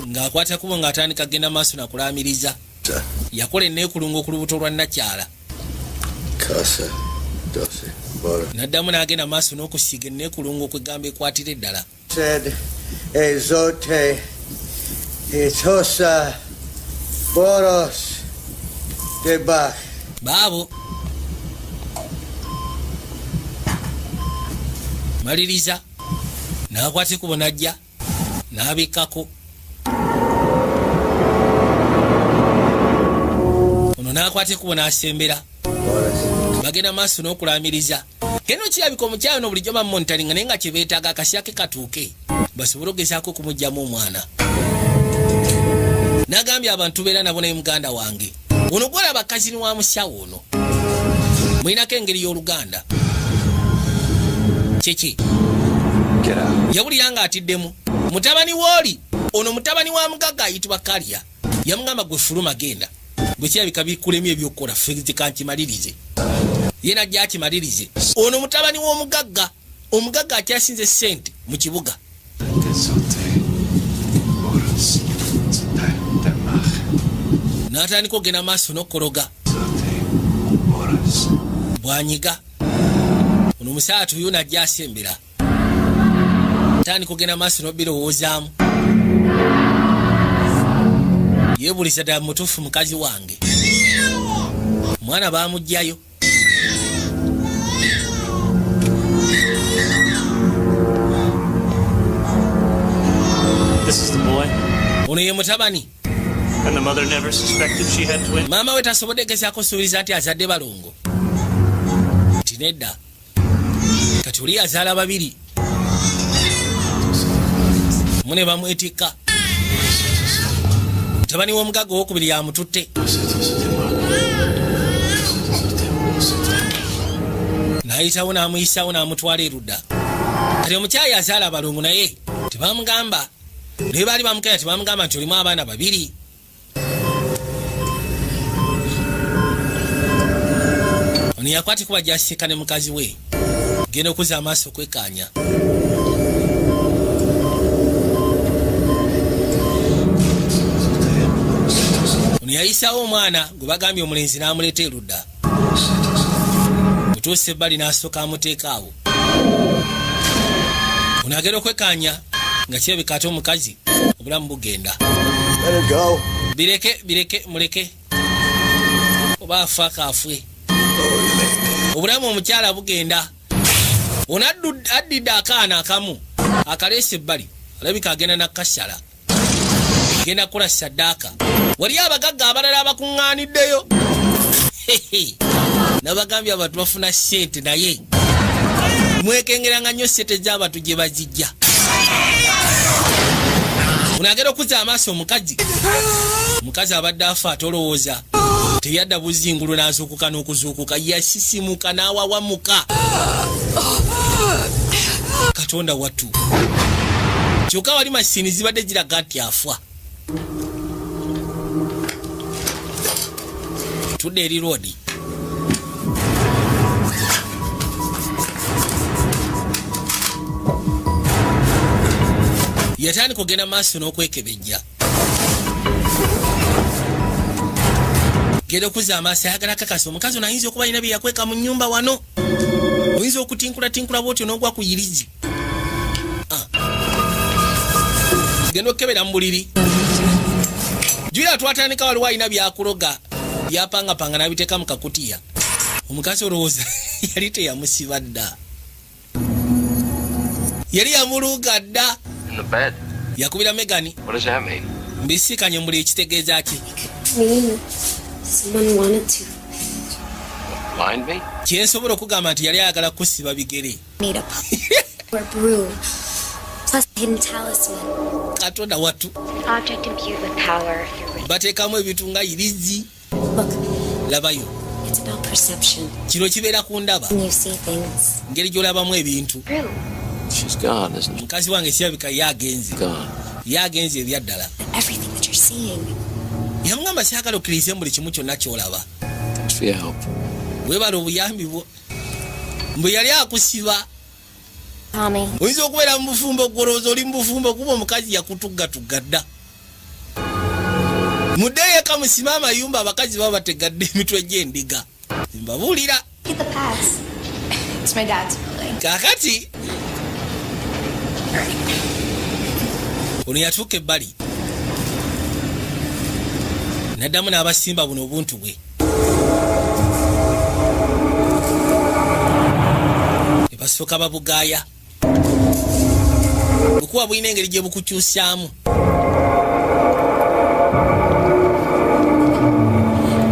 Ng'akwata kubo ng'atandika genda maaso nakulaamiriza. Yakola enneekulungo ku lubuto lwa nnakyala. N'addamu n'agenda maaso n'okusiiga enneekulungo okwegamba ekwatira eddala. Ezote etosa boros deba. Baabo. Maliriza n'akwata ekubo n'ajja n'abikkako. Ono n'akwata ekubo n'asembera. Bagenda maaso n'okulaamiriza. Keno kirabika omukyala ono bulijjo bamonitaringa naye nga kye beetaaga akaseera ke katuuke basobole okugezaako okumuggyamu omwana. N'agambye abantu beera nabo naye muganda wange. Ono gwolaba kazini wa musawo ono. Mulinako engeri y'Oluganda. Kiki? Yawulira nga atiddemu. Mutabani w'oli ono mutabani wa mugagga ayitibwa Kaliya. Yamugamba gwe fuluma genda. Bwe kirabika bikulemye ebyokukola fezi kankimalirize. Ye najja akimalirize. Ono mutabani w'omugagga. Omugagga akyasinze ssente mu kibuga. N'atandika okugenda maaso n'okukologa. Bwanyiga. Ono musaatu uyu najja asembera. Tandika okugenda maaso n'obirowoozaamu. Yebulisa ddala mutuufu mukazi wange. Mwana baamugjayo. This is the boy. Ono ye mutabani. And the mother never suspected she had twins. Mama we tasobodde gezaako kusuubiza nti azadde balongo. Tinedda. Kati oli azaala babiri. Mune bamwetikka. Mutabani w'omugaga owokubiri yamututte. N'ayitawo n'amuyisaawo n'amutwala erudda. Kati omukyala yazaala balongo naye tebamugamba. Naye baali bamukenya tebamugamba nti olimu abaana babiri. Ono yakwatikuba gy'asika ne mukazi we. Genda okuzza amaaso kwekkaanya. Ono yayisaawo omwana gwe bagambye omulenzi n'amuleeta erudda. Mutuusa ebbali n'asooka amuteeka awo. Ono agenda okwekkaanya nga kirabika ate omukazi obulamu bugenda. Bireke muleke. Oba afa akaafwe. Obulamu omukyala bugenda. Ono addidde akaana akamu akaleese ebbali. Alabika agenda nakasala. Genda kukola saddaaka. Wali abagagga abalala abakuŋŋaaniddeyo. Nabagambye abantu bafuna ssente naye mwekengeranga nnyo ssente z'abantu gye bazijja. Unagera okuzza amaaso omukazi. Omukazi abadde afa atolowooza. Teyadda buzingulu n'azuukuka n'okuzuukuka. Yasisimuka n'awawamuka. Katonda wattu. Kyokka wali masini zibadde ziraga nti afa. Tudde eri roodi. Yatandika okugenda maaso n'okwekebejja. Genda okuzza amaaso ayagala kakasa omukazi ono ayinza okuba alina bye yakweka mu nnyumba wano. Oyinza okutinkula bw'otyo n'ogwa ku yirizi. Genda okukebera mu buliri. Julia twatandika waliwo alina byakuloga byapangapanga n'abiteeka mu kakutiya. Omukazi olowooza yali teyamusiba dda. Yali yamuluga dda. In the bed. Yakubira Megani. What does that mean? Mbisikanye mbuli ekitegeeza ki? Someone wanted to. Blind me? Kyensobola okugamba nti yali ayagala kusiba bigere. Made up or brew. Plus a hidden talisman. Katonda wattu. Object imbued with power. Bateekamu ebintu nga irizi. Look. Labayo. It's about perception. Kino kibeera ku ndaba. You see things. Ngeri gy'olabamu ebintu. She's gone, isn't she? Mukazi wange kirabika yagenze. Gone. Yagenze ebyaddala. Everything that you're seeing. Yamugamba siyagala okkirize buli kimu kyonna ky'olaba. Thanks for your help. Weebala obuyambi bwo. Mbu yali akusiba. Tommy. Oyinza okubeera mu bufumbo gwolowooza oli mu bufumbo kuba omukazi yakutuggatugga dda. Muddeeyo eka musime amayumba abakazi baba bategadde emitwe gy'endiga. Mbabuulira. Get the pass. It's my dad's building. Kaakati. Ono yatuuka ebbali. Naddamu n'abasimba buno obuntu bwe. Ne basooka babugaaya. Bukuba bulina engeri gye bukukyusaamu.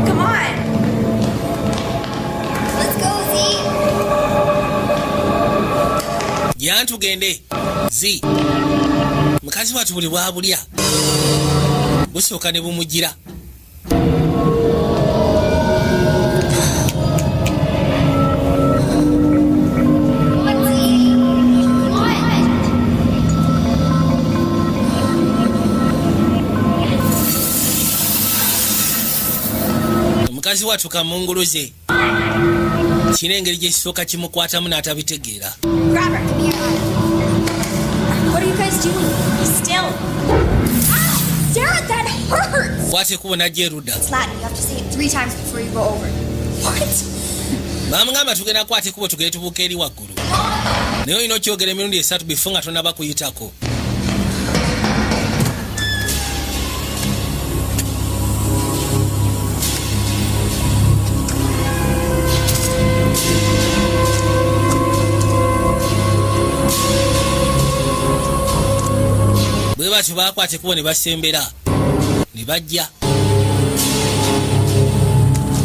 Come on. Let's go, Z. Gyantugende. Z. Mukazi wattu buli bwabulya. Busooka ne bumugira. Mukazi wattu kamunguluze. Kina engeri gye kisooka kimukwatamu n'atabitegeera. Grab her. Come here. What are you guys doing? Still. Ah, Sarah, that hurts. Kwate kubo najja erudda. It's Latin. You have to say it 3 times before you go over. What? Bamugamba tugenda kwate kubo tugende tubuuka eri waggulu. Naye olina okyogera emirundi 3 before nga tonnaba kuyitako. bwatyo bakwate kubo ne basembera ne bajja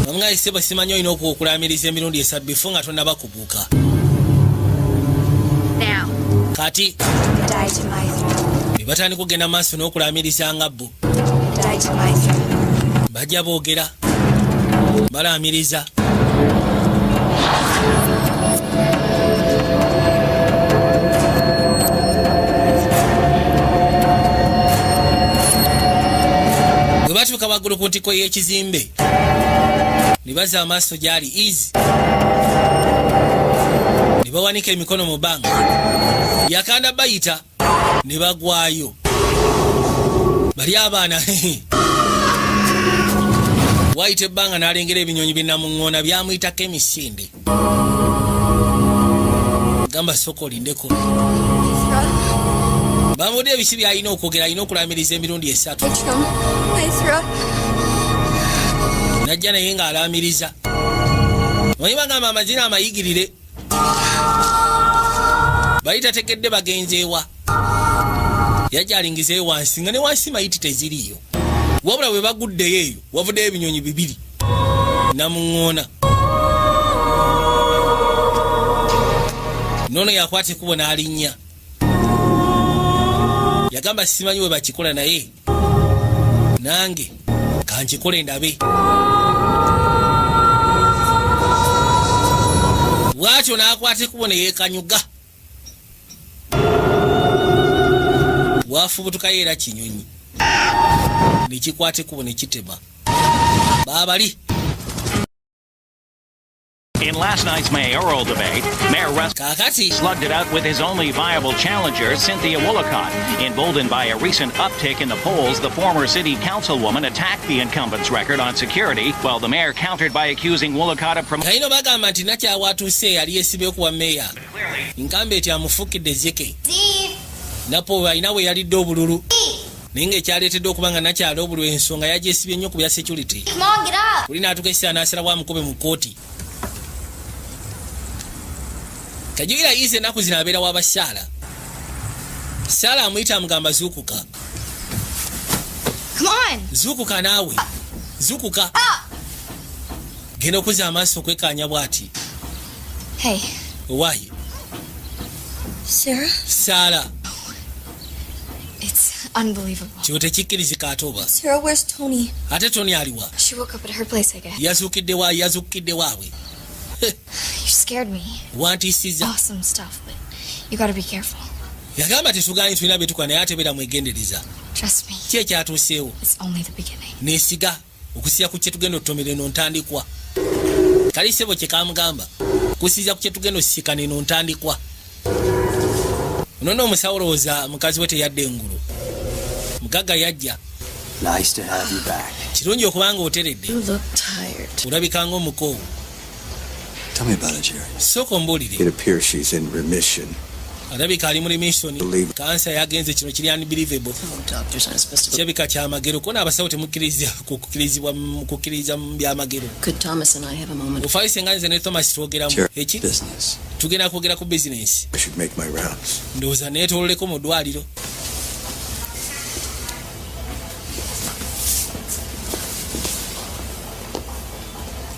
bamugayise basimanyi olina okukulamiriza emirundi esatu bifo nga tonnabakubuuka kati ne batandika okugenda maaso n'okulamiriza nga bo bajja boogera balamiriza bwe batuuka waggulu ku ntiko y'ekizimbe ne baza amaaso gyali easy ne bawanika emikono mu bbanga yakanda bayita ne bagwayo bali abaana wayita ebbanga n'alengera ebinyonyi binamuŋŋoona byamuyitako emisinde gamba soko olindeko bamudde ebiki byalina okwogera alina okulamiriza emirundi esatu najja naye ng'alamiriza omanyi bagamba amazina amayigirire bali tategedde bagenzeewa yajja alingizeeyo wansi nga ne wansi mayiti teziriiyo wabula bwe baguddeyo eyo wavuddeyo ebinyonyi bibiri namuŋŋoona noono yakwata ekkubo n'alinnya yagamba simanyi we bakikola naye nange kankikole ndabe bwatyo n'akwata ekkubo ne yeekanyuga bwafubutukayo era kinyonyi nekikwata ekkubo ne kitema baabali. In last night's mayoral debate, Mayor Russ slugged it out with his only viable challenger, Cynthia Wollicott. Emboldened by a recent uptick in the polls, the former city councilwoman attacked the incumbent's record on security, while the mayor countered by accusing Wollicott of promoting... bagamba nti nakyawatuuse yali yeesibye kuwa meya nkambe eti amufukidde zeke napo alina we yalidde obululu naye ng'ekyaleetedde okuba nga nakyala obululu ensonga yagyesibye nnyo ku bya security kuli naatuka essira n'asalawo amukobe mu kkooti kajuira yize ennaku zino abeera waba Saala amuyita amugamba zuukuka zuukuka naawe zuukuka genda okuza amaaso okwekanya bw'ati owaayi Saala kyo tekikkirizika ate oba ate Tony aliwa yazuukidde waabwe You scared me. Wantiisiza Awesome stuff, but you gotta be careful. Yagamba tetugaanye tulina betukola naye ate beera mwegendereza. Trust me. Ki ekyatuuseewo? It's only the beginning. Neesiga okusiya ku kye tugenda otutomera eno ntandikwa. Kali ssebo kye kamugamba kusiiza ku kye tugenda osisiikana eno ntandikwa. Nono omusawo olowooza mukazi we teyadde engulu. Mugagga yajja. Nice to have you back. Kirungi okubanga oteredde. You look tired. Olabika ng'omukoowu. Tell me about it, Jerry. It appears she's in remission. Alabika ali mu remission. Kansa yagenze kino kiri unbelievable. Kirabika kyamagero kona abasawo temukkiriza kukkiriza mu byamagero. Could Thomas and I have a moment? Ufaise nga nze ne Thomas twogeramu eki tugenda kwogera ku business. I should make my rounds. Ndowooza neetoololeko mu ddwaliro.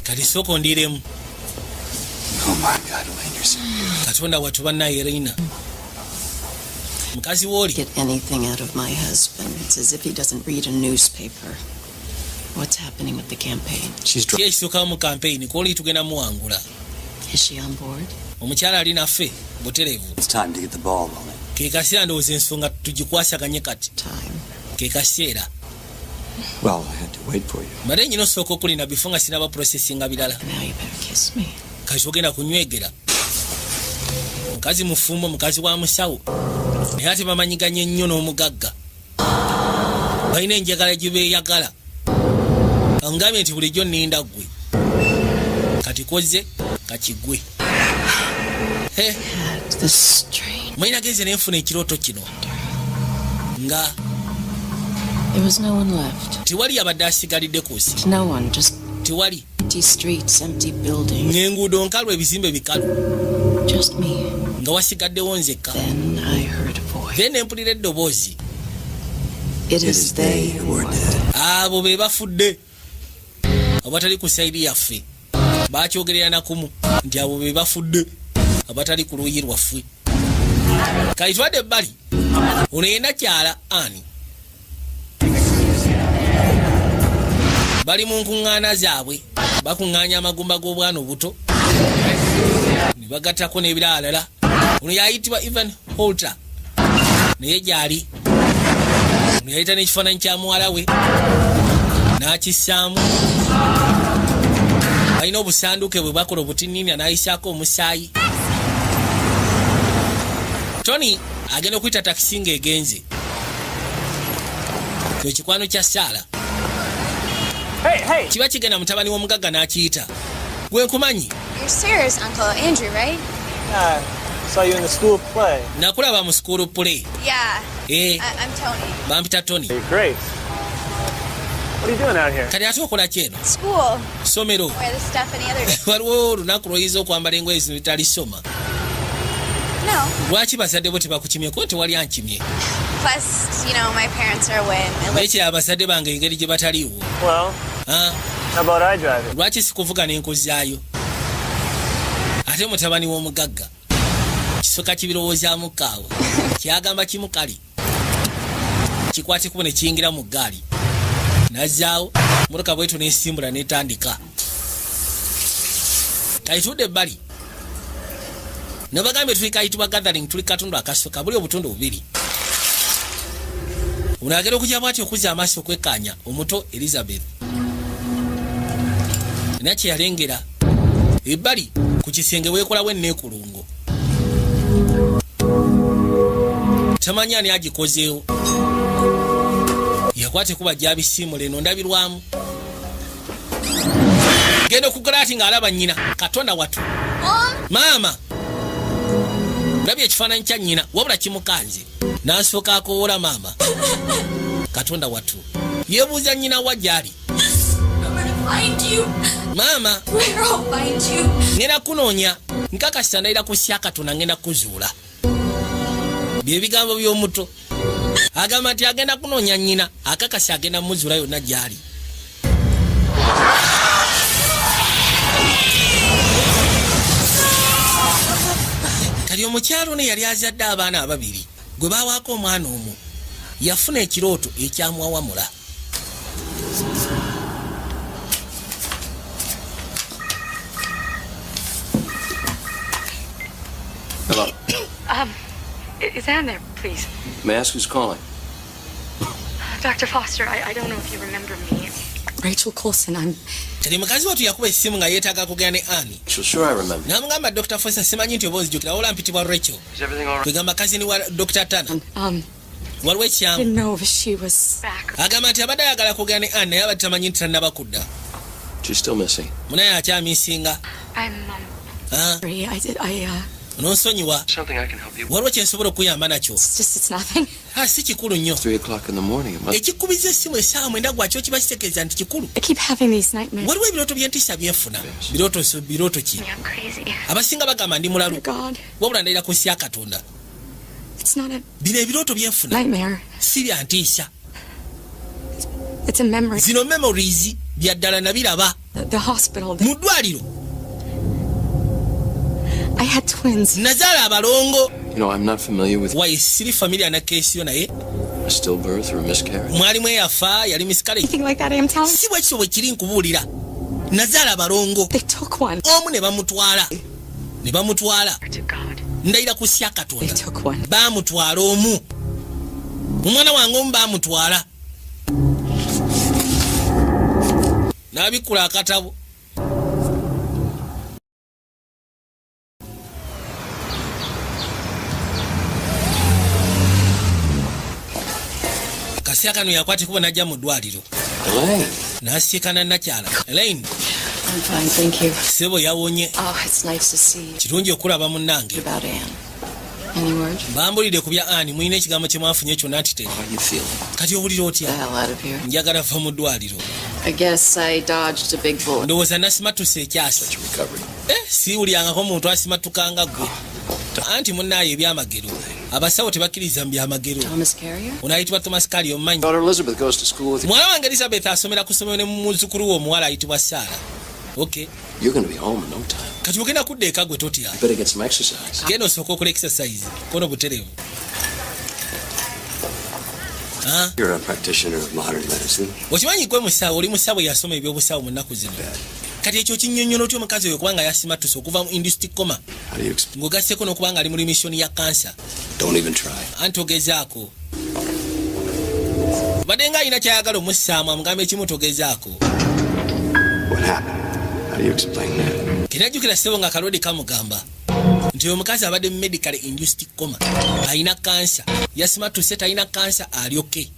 Kati sooka ondiiremu. Oh my God, Elaine, you're so beautiful. Katonda watuba naye Irina. Mukazi woli. Get anything out of my husband. It's as if he doesn't read a newspaper. What's happening with the campaign? She's driving mu campaign. Koli tugenda muwangula. Is she on board? Omukyala ali naffe buterevu. It's time to get the ball rolling. Ke kaseera ndowooza ensonga tugikwasaganye kati. Ke kaseera. Well, I had to wait for you. Mare nyino soko kulina bifunga sinaba processinga bilala. Now you better kiss me. Kati ogenda kunywegera. Mukazi mufumbo, mukazi wa musawo. Naye ate bamanyiganye nnyo n'omugagga. Balina enjagala gye beeyagala. Kangambye nti bulijjo nninda ggwe. Kati koze kakigwe. Mwina genze nenfuna ekirooto kino. Nga there was no one left. Tiwali abadde asigalidde kusi. No one, just tiwali. Empty streets, empty buildings. N'enguudo nkalu ebizimbe bikalu. Just me. Nga wasigaddewo nzekka. Then I heard a voice. Then empulira eddoboozi. It is they who are dead. Abo be bafudde abatali ku saidi yaffe bakyogerera nakumu nti abo be bafudde abatali ku luuyi lwaffe. Kayitwadde ebbali ono yenna kyala Ani bali mu nkuŋŋaana zaabwe bakuŋŋaanya amagumba g'obwana obuto ne bagattako n'ebiralala. Ono yayitibwa Evan Holter naye gyali ono yayita n'ekifaananyi kya muwala we n'akissaamu. Alina obusanduke bwe bwakola obutinini n'ayisaako omusaayi. Tony agenda okuyita takisi ng'egenze. Kyo kikwano kya Saala. Kiba kigenda mutabani w'omugagga n'akiyita. Gwe nkumanyi? You're Sarah's Uncle Andrew, right? Yeah, saw you in the school play. Nakulaba mu school play. Yeah. I'm Tony. Bampita Tony. Hey, great. What are you doing out here? Kati ate okola ki eno? School. Somero. Wear this stuff any other day. Waliwo olunaku lw'oyinza okwambala engoye zino litalisoma. No. Lwaki bazadde bo tebakukimyeko tewali ankimye? Plus, you know, my parents are away. Ekyo abazadde bange engeri gye bataliwo. Well, how about I drive it? Lwaki sikuvuga n'enkozaayo? Ate mutabani w'omugagga kisoka kibirowoozaamu kaawe kyagamba kimu kali kikwatekubo ne kiyingira mu ggaali nazzaawo motoka bwetu n'esimbula n'etandika. Kayitudde ebbali ne bagambye tuli kayitibwa gathering tuli katundu akasoka buli obutundu bubiri. Ono agenda okujja bw'ati okuzza amaaso okwekkaanya omuto Elizabeth nakye yalengera ebbali ku kisenge weekolawo enneekulungo. Tamanyi ani agikozeewo. Yakwate kuba gyabisiimula eno ndabirwamu. Genda okugala ati ng'alaba nnyina Katonda watu. Maama ndabye ekifaananyi kya nnyina wabula kimukanze n'asooka akowoola maama. Katonda watu yeebuuza nnyina wa gy'ali. Maama ngenda kunoonya nkakasa ndayira ku Katonda ngenda kuzuula. Bye bigambo by'omuto agamba nti agenda kunoonya nnyina akakasa agenda muzuula yonna gy'ali. Kali omukyalo ne yali azadde abaana ababiri gwe baawaako omwana omu yafuna ekirooto ekyamwawamula. Hello. Is Anne there, please? May I ask who's calling? Dr. Foster, I don't know if you remember me. Rachel Coulson, I'm... Kali mukazi watu yakuba essimu nga yeetaaga kugenda ne Annie. Sure I remember. N'amugamba Dr. Foster simanyi nti oba ozijjukira wabula mpitibwa Rachel. Is everything all right? Kwegamba kazini wa Dr. Tanner. Waliwo ekyamu. I didn't know if she was back. Agamba nti abadde ayagala kugenda ne Annie naye abadde tamanyi nti tannaba kudda. She's still missing. Munaye akyamisinga. I'm sorry, Nonsonyiwa. Something I can help you with. Waliwo kye nsobola okuyamba nakyo. It's nothing. Si kikulu nnyo. 3 o'clock in the morning. Ekikubizza essimu essaawa 9 gwakyo kiba kitegeeza nti kikulu. I keep having these nightmares. Waliwo ebirooto by'entiisa byenfuna. Birooto ki? I'm crazy. Abasinga bagamba ndi mulalu. Wabula ndayira ku Katonda. It's not a... Bino ebirooto byenfuna. Nightmare. Si bya ntiisa. It's a memory. Zino memories bya ddala nabiraba. The hospital. Mu ddwaliro. I had twins. Nazaala abalongo. You know, I'm not familiar with... Why siri familiar na keesi yo naye? A stillbirth or a miscarriage? Mwalimu eyafa yali miscarriage. Anything like that, I'm telling you. Si bwe kiso bwe kiri nkubuulira. Nazaala abalongo. They took one. Omu ne bamutwala. Ndayira ku Katonda. They took one. Baamutwala omu. Omwana wange omu baamutwala. N'abikula akatabo. Kasya kano yakwate kuba najja mu ddwaliro. Elaine. N'asiikana nakyala. Elaine. I'm fine, thank you. Sebo yawonye. Oh, it's nice to see you. Kirungi okulaba munnange. About Anne. Any word? Bambulidde ku bya Annie mulina ekigambo kye mwafunye kyonna ati How are you feeling? kati owulira otya? The hell out of here. Njagala va mu ddwaliro. I guess I dodged a big bullet. Ndowooza nasimattusa ekyasi. Recovery. Siiwulyangako omuntu asimattukanga ggwe. Anti munnaayo ebyamagero abasawo tebakkiriza byamagero. Thomas Carrier? Unayitibwa Thomas Carrier omumanyi. Daughter Elizabeth goes to school with you. Mwana wange Elizabeth asomera ku ssomero ne muzukulu wo omuwala ayitibwa Sarah. Okay. You're going to be home in no time. Kati ogenda kudda eka gwe totya. You better get some exercise. Genda osooka okola exercise. Kono buterevu. You're a practitioner of modern medicine. Okimanyi gwe musawo oli musawo yasoma ebyobusawo mu nnaku zino. Kati ekyo kinnyonnyola otyo omukazi oyo kubanga yasimatuse okuva mu industry coma. Ng'ogasseko n'okubanga ali mu remission ya cancer. Don't even try. Anti ogezaako. Badde nga alina kyayagala omussaamu amugamba ekimu togezaako. What happened? How do you explain that? Kinajjukira ssebo nga kalodi kamugamba nti omukazi abadde mu medical induced coma alina cancer yasimatuse talina cancer alyoke.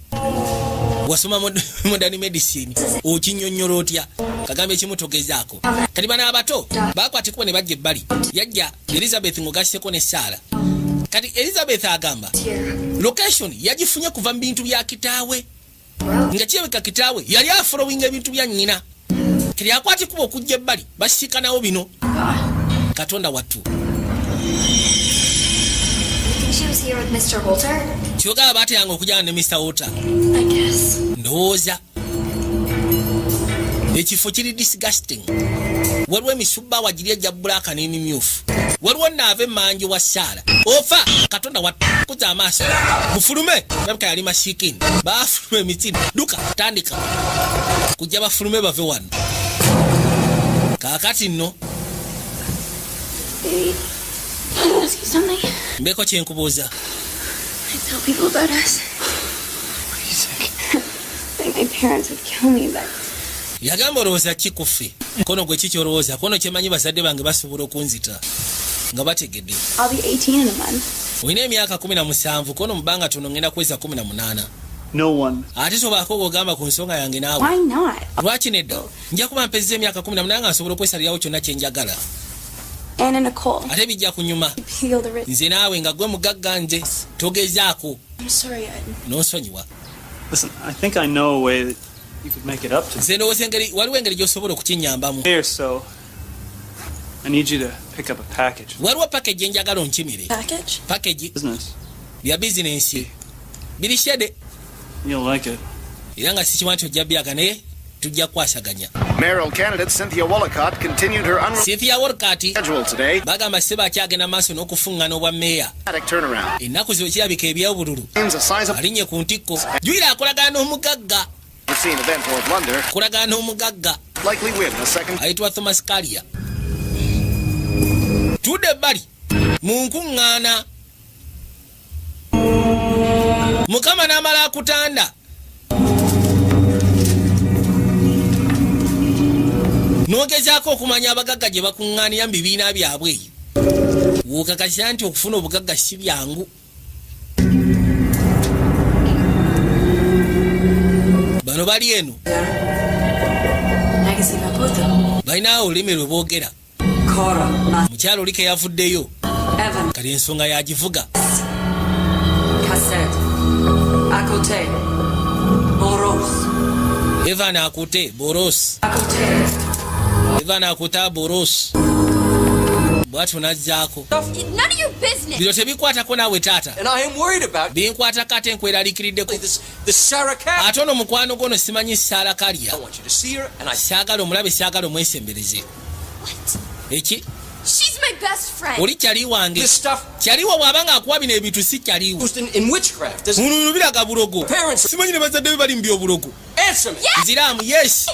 Wasoma modern medicine okinnyonnyola otya kagamba ekimu togezaako. Kati bana abato bakwatikuba ne bajja ebbali yajja Elizabeth ng'ogasseko ne Sarah. Kati Elizabeth agamba location yagifunye kuva mu bintu bya kitaawe nga kyebeka kitaawe yali afolowinga ebintu bya nnyina. Kiri akwatikuba okujja ebbali basiikanawo bino. Katonda wattu. She was here with Mr. Holter? Kyogaba baateyanga okujjana ne Mr. Holter. I guess. Ndowooza. Ekifo kiri disgusting. Waliwo emisubba wagiri ejja bbulaaka n'emimyufu. Waliwo naava emmanji wa Sarah. Ofa Katonda wattu kuza amaaso. Mufulume nabika yali masiikini. Baafuluma emitsini. Duka tandika. Kujja bafulume bave wano. Kaakati nno. Baby, can I ask you something? Mbeko kyenkubuuza. I tell people about us. What do you think? I think my parents would kill me, but... Yagamba olowooza kikuffe. Kono gwe kiki olowooza. Kono kyemanyi bazadde bange basobola okunzita. Nga bategedde. I'll be 18 in a month. Olina emyaka 17 kono mubanga tono ngenda kweza 18. No one. Ate sobaako ogamba ku nsonga yange naawe. Why not? Lwaki nedda? Nja kuba mpezza emyaka 18 nga nsobola okwesalirawo kyonna kye njagala. Anna Nicole. Ate bijja kunyuma. Nze naawe nga gwe mugagga nze togezaako. I'm sorry, Nonsonyiwa. Listen, I think I know a way that you could make it up to me. Nze ndowooza waliwo engeri gy'osobola okukinnyambamu. Here, so I need you to pick up a package. Waliwo package enjagala onkimire. Package? Package. Business. Bya bizinensi. Biri shede. You'll like it. Era nga sikiwa nti ojja byaga naye tujja kwasaganya. Mayoral candidate Cynthia Wollicott continued her Cynthia Wollicott schedule today. Bagamba seba akyagenda maaso n'okufuŋŋana obwa meeya. Ennaku zino kirabika ebyobululu. Alinnye ku ntikko. Juyira akolagana n'omugagga. Akolagana n'omugagga. Ayitibwa Thomas Carrier. Tudde ebbali mu nkuŋŋaana. Mukama n'amala akutanda. Nogezaako okumanya abagagga gye bakuŋŋaanira mu bibiina byabwe. Wokakasa nti okufuna obugagga si byangu. Bano bali eno. Balina olulimi lwe boogera. Mukyalo oli ke yavuddeyo. Kati ensonga yagivuga. Evan akute Boros. Evan akuta Boros. Bwatu nazzaako. None of your business. Bino tebikwatako naawe taata. And I am worried about binkwata kate nkweralikiriddeko. the Sarah Carrier. Ate ono mukwano gono simanyi Sarah Carrier. I want you to see her and I saagala omulabe saagala omwesembereze. Eki? She's my best friend. Oli kyali wange. This stuff. Kyaliwo bw'abanga akuwa bino ebintu si kyaliwo. In witchcraft. Muno biraga bulogo. Simanyi ne bazadde be bali mu byobulogo. Answer me. Nziramu yes.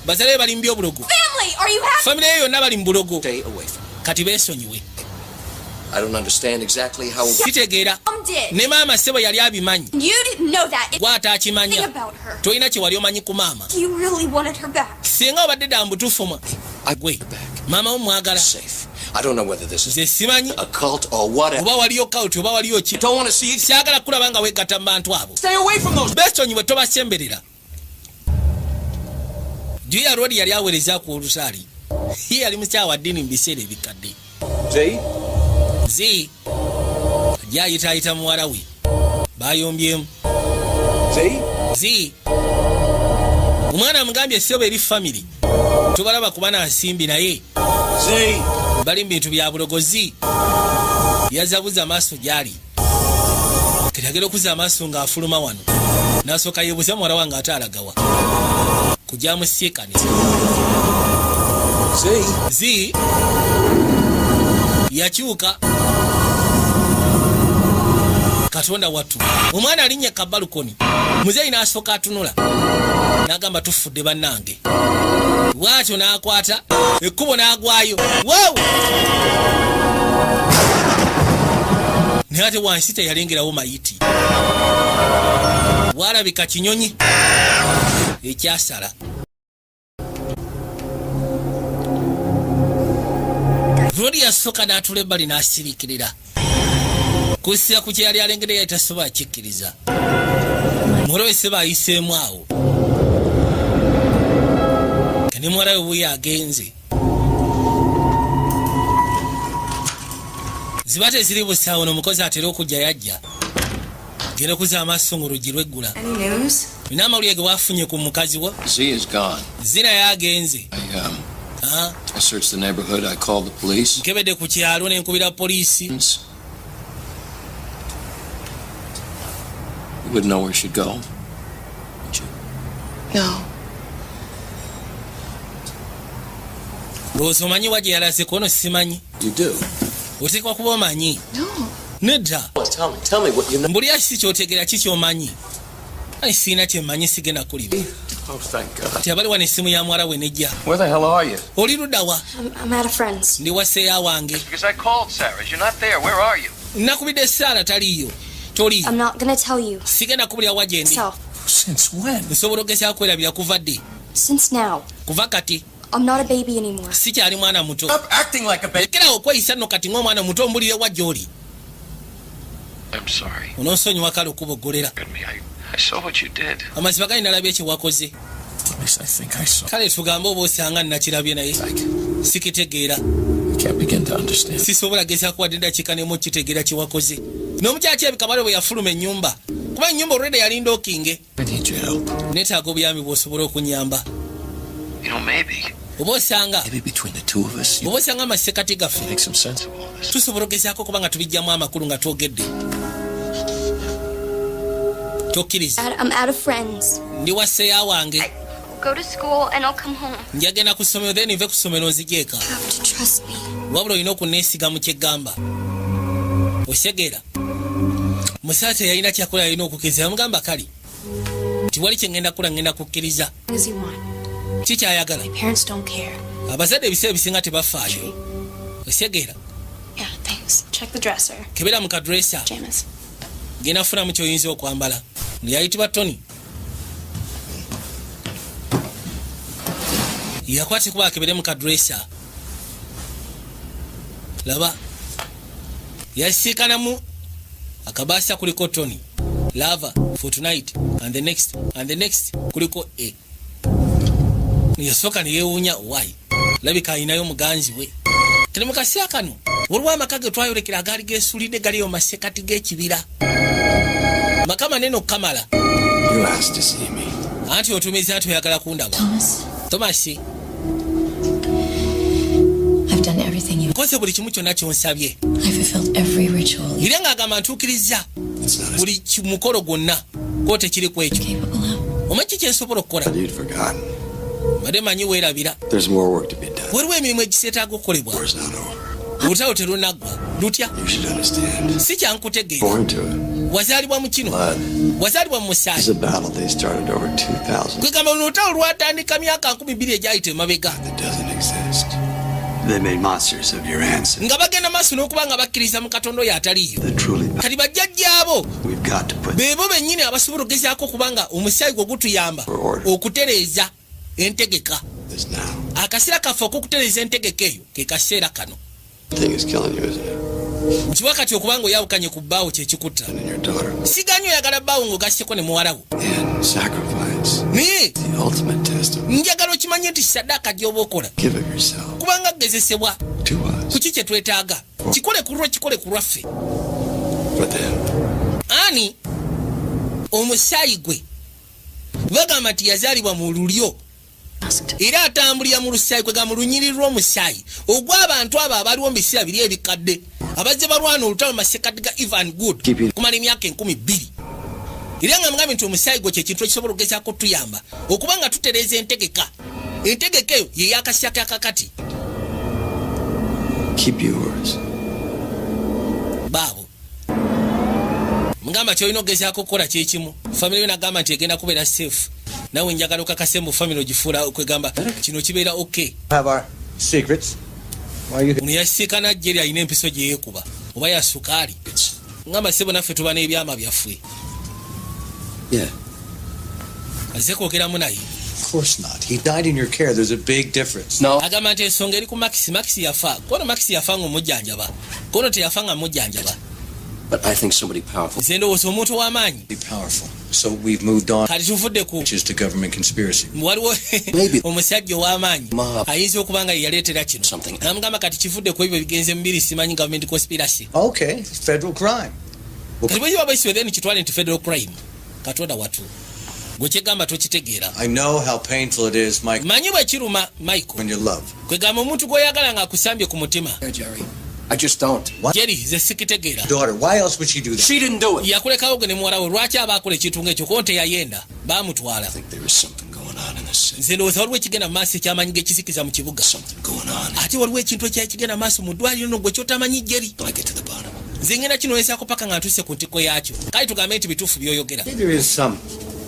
Bazadde be bali mu byobulogo. Family, are you happy? Family eyo yonna bali mu bulogo. Stay away from her. Kati beesonyiwe. I don't understand exactly how. Kitegeera. Ne maama sebo yali abimanyi. You didn't know that. Gwata akimanya. Toyina kye wali omanyi ku maama. You really wanted her back. Singa obadde dda mbutuufu mwa. Agwe. Maama wo mwagala. Safe. I don't know whether this is a cult or whatever. Oba waliyo cult oba waliyo ki. Don't want to see. Siagala kulaba nga wegatta mu bantu abo. Stay away from those. Besonyiwe tobasemberera. Julia Road yali aweereza ku olusaali. Yali mukyawa ddiini mu biseera ebikadde. Zee ajayitaayita muwala we bayombyemu. Zee omwana amugambye essebo eri family tobalaba kuba nansimbi naye bali mu bintu bya bulogozi. Yazabuza amaaso gyali kitagera okuza amaaso ng'afuluma wano n'asooka yeebuuza muwala wange ate alagawa kujja musiekaniza zi yakyuka katonda wattu omwana alinnya kabalukoni muzeeyi n'asooka atunula n'agamba tufudde bannange bwatyo n'akwata ekkubo n'agwayo wow naye ate wansi teyalengerawo mayiti bwalabika kinyonyi ekyasala rodi yasooka n'atula ebbali n'asirikirira kussira ku kyeyali alengedde yali tasobola kikkiriza mulowese baayiseemu awo ne muwala we buye agenze ziba teziri busaawo n'omukozi atera okujja yajja genda okuza amaaso ng'oluggi lweggula nina amawulire ge waafunye ku mukazi wo zina yagenze I searched the neighborhood. I called the police. Nkebedde ku kyalo ne nkubira poliisi. You wouldn't know where she'd go, would you? No. Lowooza omanyi wa gye yalaze kono simanyi. You do? Oteekwa kuba omanyi. No. Nedda. Tell me what you know. Mbuli asi kyotegera ki kyomanyi. Ayi siina kyemmanyi sigenda kuliba. Oh, thank God. Tyabali wane simu ya mwala we nejja. Where the hell are you? Oli ludda wa? I'm at a friend's. Ndi waseeya wange. Because I called Sarah. You're not there. Where are you? Nakubidde Sarah taliyo. Toliyo. I'm not gonna tell you. Sigenda kubulira wa gye ndi. So. Since when? Nsobola ogezaako kwerabira kuva ddi. Since now. Kuva kati. I'm not a baby anymore. Sikyali mwana muto. Stop acting like a baby. Lekerawo okweyisa nno kati ng'omwana muto ombulire wa gy'oli. I'm sorry. Onoonsonyiwa kale okuboggolera. I saw what you did. Amazima gali nalabye kye wakoze. At least I think I saw. Kale tugambe oba osanga nnakirabye naye sikitegeera. I can't begin to understand. Sisobola gezaako wadde eddakiika n'emu kitegeera kye wakoze. N'omukyaki ebikabale bwe yafuluma ennyumba. Kuba ennyumba olwedde yali ndookinge. I need your help. Neetaaga obuyambi bw'osobola okunyamba. You know, maybe between the two of us, oba osanga amasekati gaffe make some sense of all this. tusobola ogezaako kuba nga tubijjamu amakulu nga twogedde. Tokkiriza. I'm out of friends. Ndi waseeya wange. Go to school and I'll come home. Njagenda ku ssomero then nve ku ssomero nzigyeka. You have to trust me. Wabula olina okuneesiga mu kyeggamba. Osegeera. Musaala teyalina kyakola yalina okukkiriza. Yamugamba kali. Tiwali kye ngenda kula ngenda kukkiriza. As you want. Kikyayagala. My parents don't care. Abazadde ebiseera ebisinga tebafaayo. Osegeera. Yeah, thanks. Check the dresser. Kebera mu kadresa. James. Genda funamu ky'oyinza okwambala. Yayitibwa Tony. Yakwate kuba akebere mu kadresa. Laba. Yasiikanamu akabaasa kuliko Tony. Lava for tonight and the next kuliko A. Yasooka ne yeewuunya why. Labika ayinayo muganzi we. Kene mu kaseera kano olwa amaka ge twayolekera agaali geesuulidde galiyo masekati g'ekibira. Makama neno kamala. You asked to see me. Anti otumiza ati oyagala kundaba. Thomas. I've done everything you. Koze buli kimu kyonna kyonsabye. I fulfilled every ritual. Era ng'agamba ntuukiriza buli mukolo gwonna ko tekiri ku ekyo. Omanyi kye nsobola okukola? Badde manyi weerabira. There's more work to be done. Waliwo emirimu egiseetaaga okukolebwa. Olutalo terunaggwa. Lutya? You should understand. Si kyankutegeera. Born to it. Wazaalibwa mu kino. Wazaalibwa mu musaayi. It's a battle they started over 2,000. Kwegamba olutalo lwatandika myaka 2000 egyayita emabega. That doesn't exist. They made monsters of your ancestors. Nga bagenda maaso n'okuba nga bakkiriza mu Katonda oyo ataliyo. Kati bajjajjaabo beebo bennyini abasobola okugezaako okuba nga omusaayi gwe gutuyamba okutereeza entegeka. Akaseera kaffe ok'okutereeza entegeka eyo ke kaseera kano. Nkiwa kati okuba nga oyawukanye ku bbaawo kye kikutta. Siganyi oyagala bbaawo ng'ogasseko ne muwala wo. Naye njagala okimanye nti saddaaka gy'oba okola kubanga kugezesebwa ku ki kye twetaaga. Kikole ku lwo kikole ku lwaffe. Ani omusaayi gwe bagamba nti yazaalibwa mu lulyo era atambulira mu lusaayi kwega mu lunyiriri lw'omusaayi ogw'abantu abo abaliwo mu biseera biri ebikadde abazze balwana olutalo masekati ga Ivan Good kumala emyaka 12 era nga mugambye nti omusaayi gwo kyekintu ekisobola okugezaako tuyamba okuba nga tutereeza entegeka eyo ye yakasya kakakati. Keep yours. Baabo mugamba kyolina okugezaako okukola kyekimu famire yo nagamba nti egenda kubeera safe nawe njagala okakase mu famire ogifuula okwegamba kino kibeera okay. Ono yasiikana jjeri alina empiso gye yeekuba oba ya sukaali ngamba sebo naffe tuba n'ebyama byaffe. Azze kwogeramu naye. Of course not. He died in your care. There's a big difference. No. Agamba nti ensonga eri ku Max yafa. Kono Max yafa ng'omujjanjaba. Kono teyafa nga mujjanjaba. But I think somebody powerful. Zendo was omuntu w'amaanyi. Be powerful. So we've moved on. Kati tuvudde ku. Which is the government conspiracy. Waliwo omusajja w'amaanyi. Ayinza okuba nga yaleetera kino. Namugamba kati kivudde ku ebyo bigenze mu mbiri simanyi government conspiracy. Okay. Federal crime. Kati bwe yiwa bayisiwe then kitwale nti federal crime. Katonda watu. Gwekigamba tokitegeera. I know how painful it is, Mike. Manyi bwe kiruma Michael. When you love. Kwegamba omuntu gw'oyagala nga akusambye ku mutima. Jerry. I just don't. Jerry, ze sikitegeera. Daughter, why else would she do that? She didn't do it. Yakulekawo ge ne muwala we lwaki aba akola ekintu ng'ekyo konte yayenda baamutwala. I think there is something going on in this city. Nze ndowooza waliwo ekigenda mu maaso ekyamanyi g'ekisikiza mu kibuga. Something going on. Ate waliwo ekintu ekyakigenda mu maaso mu ddwaliro no gwe kyotamanyi Jerry. I get to the bottom. Nze ngenda kinoonyesaako paka nga ntuuse ku ntiko yaakyo. Kale tugambe nti bituufu by'oyogera. There is some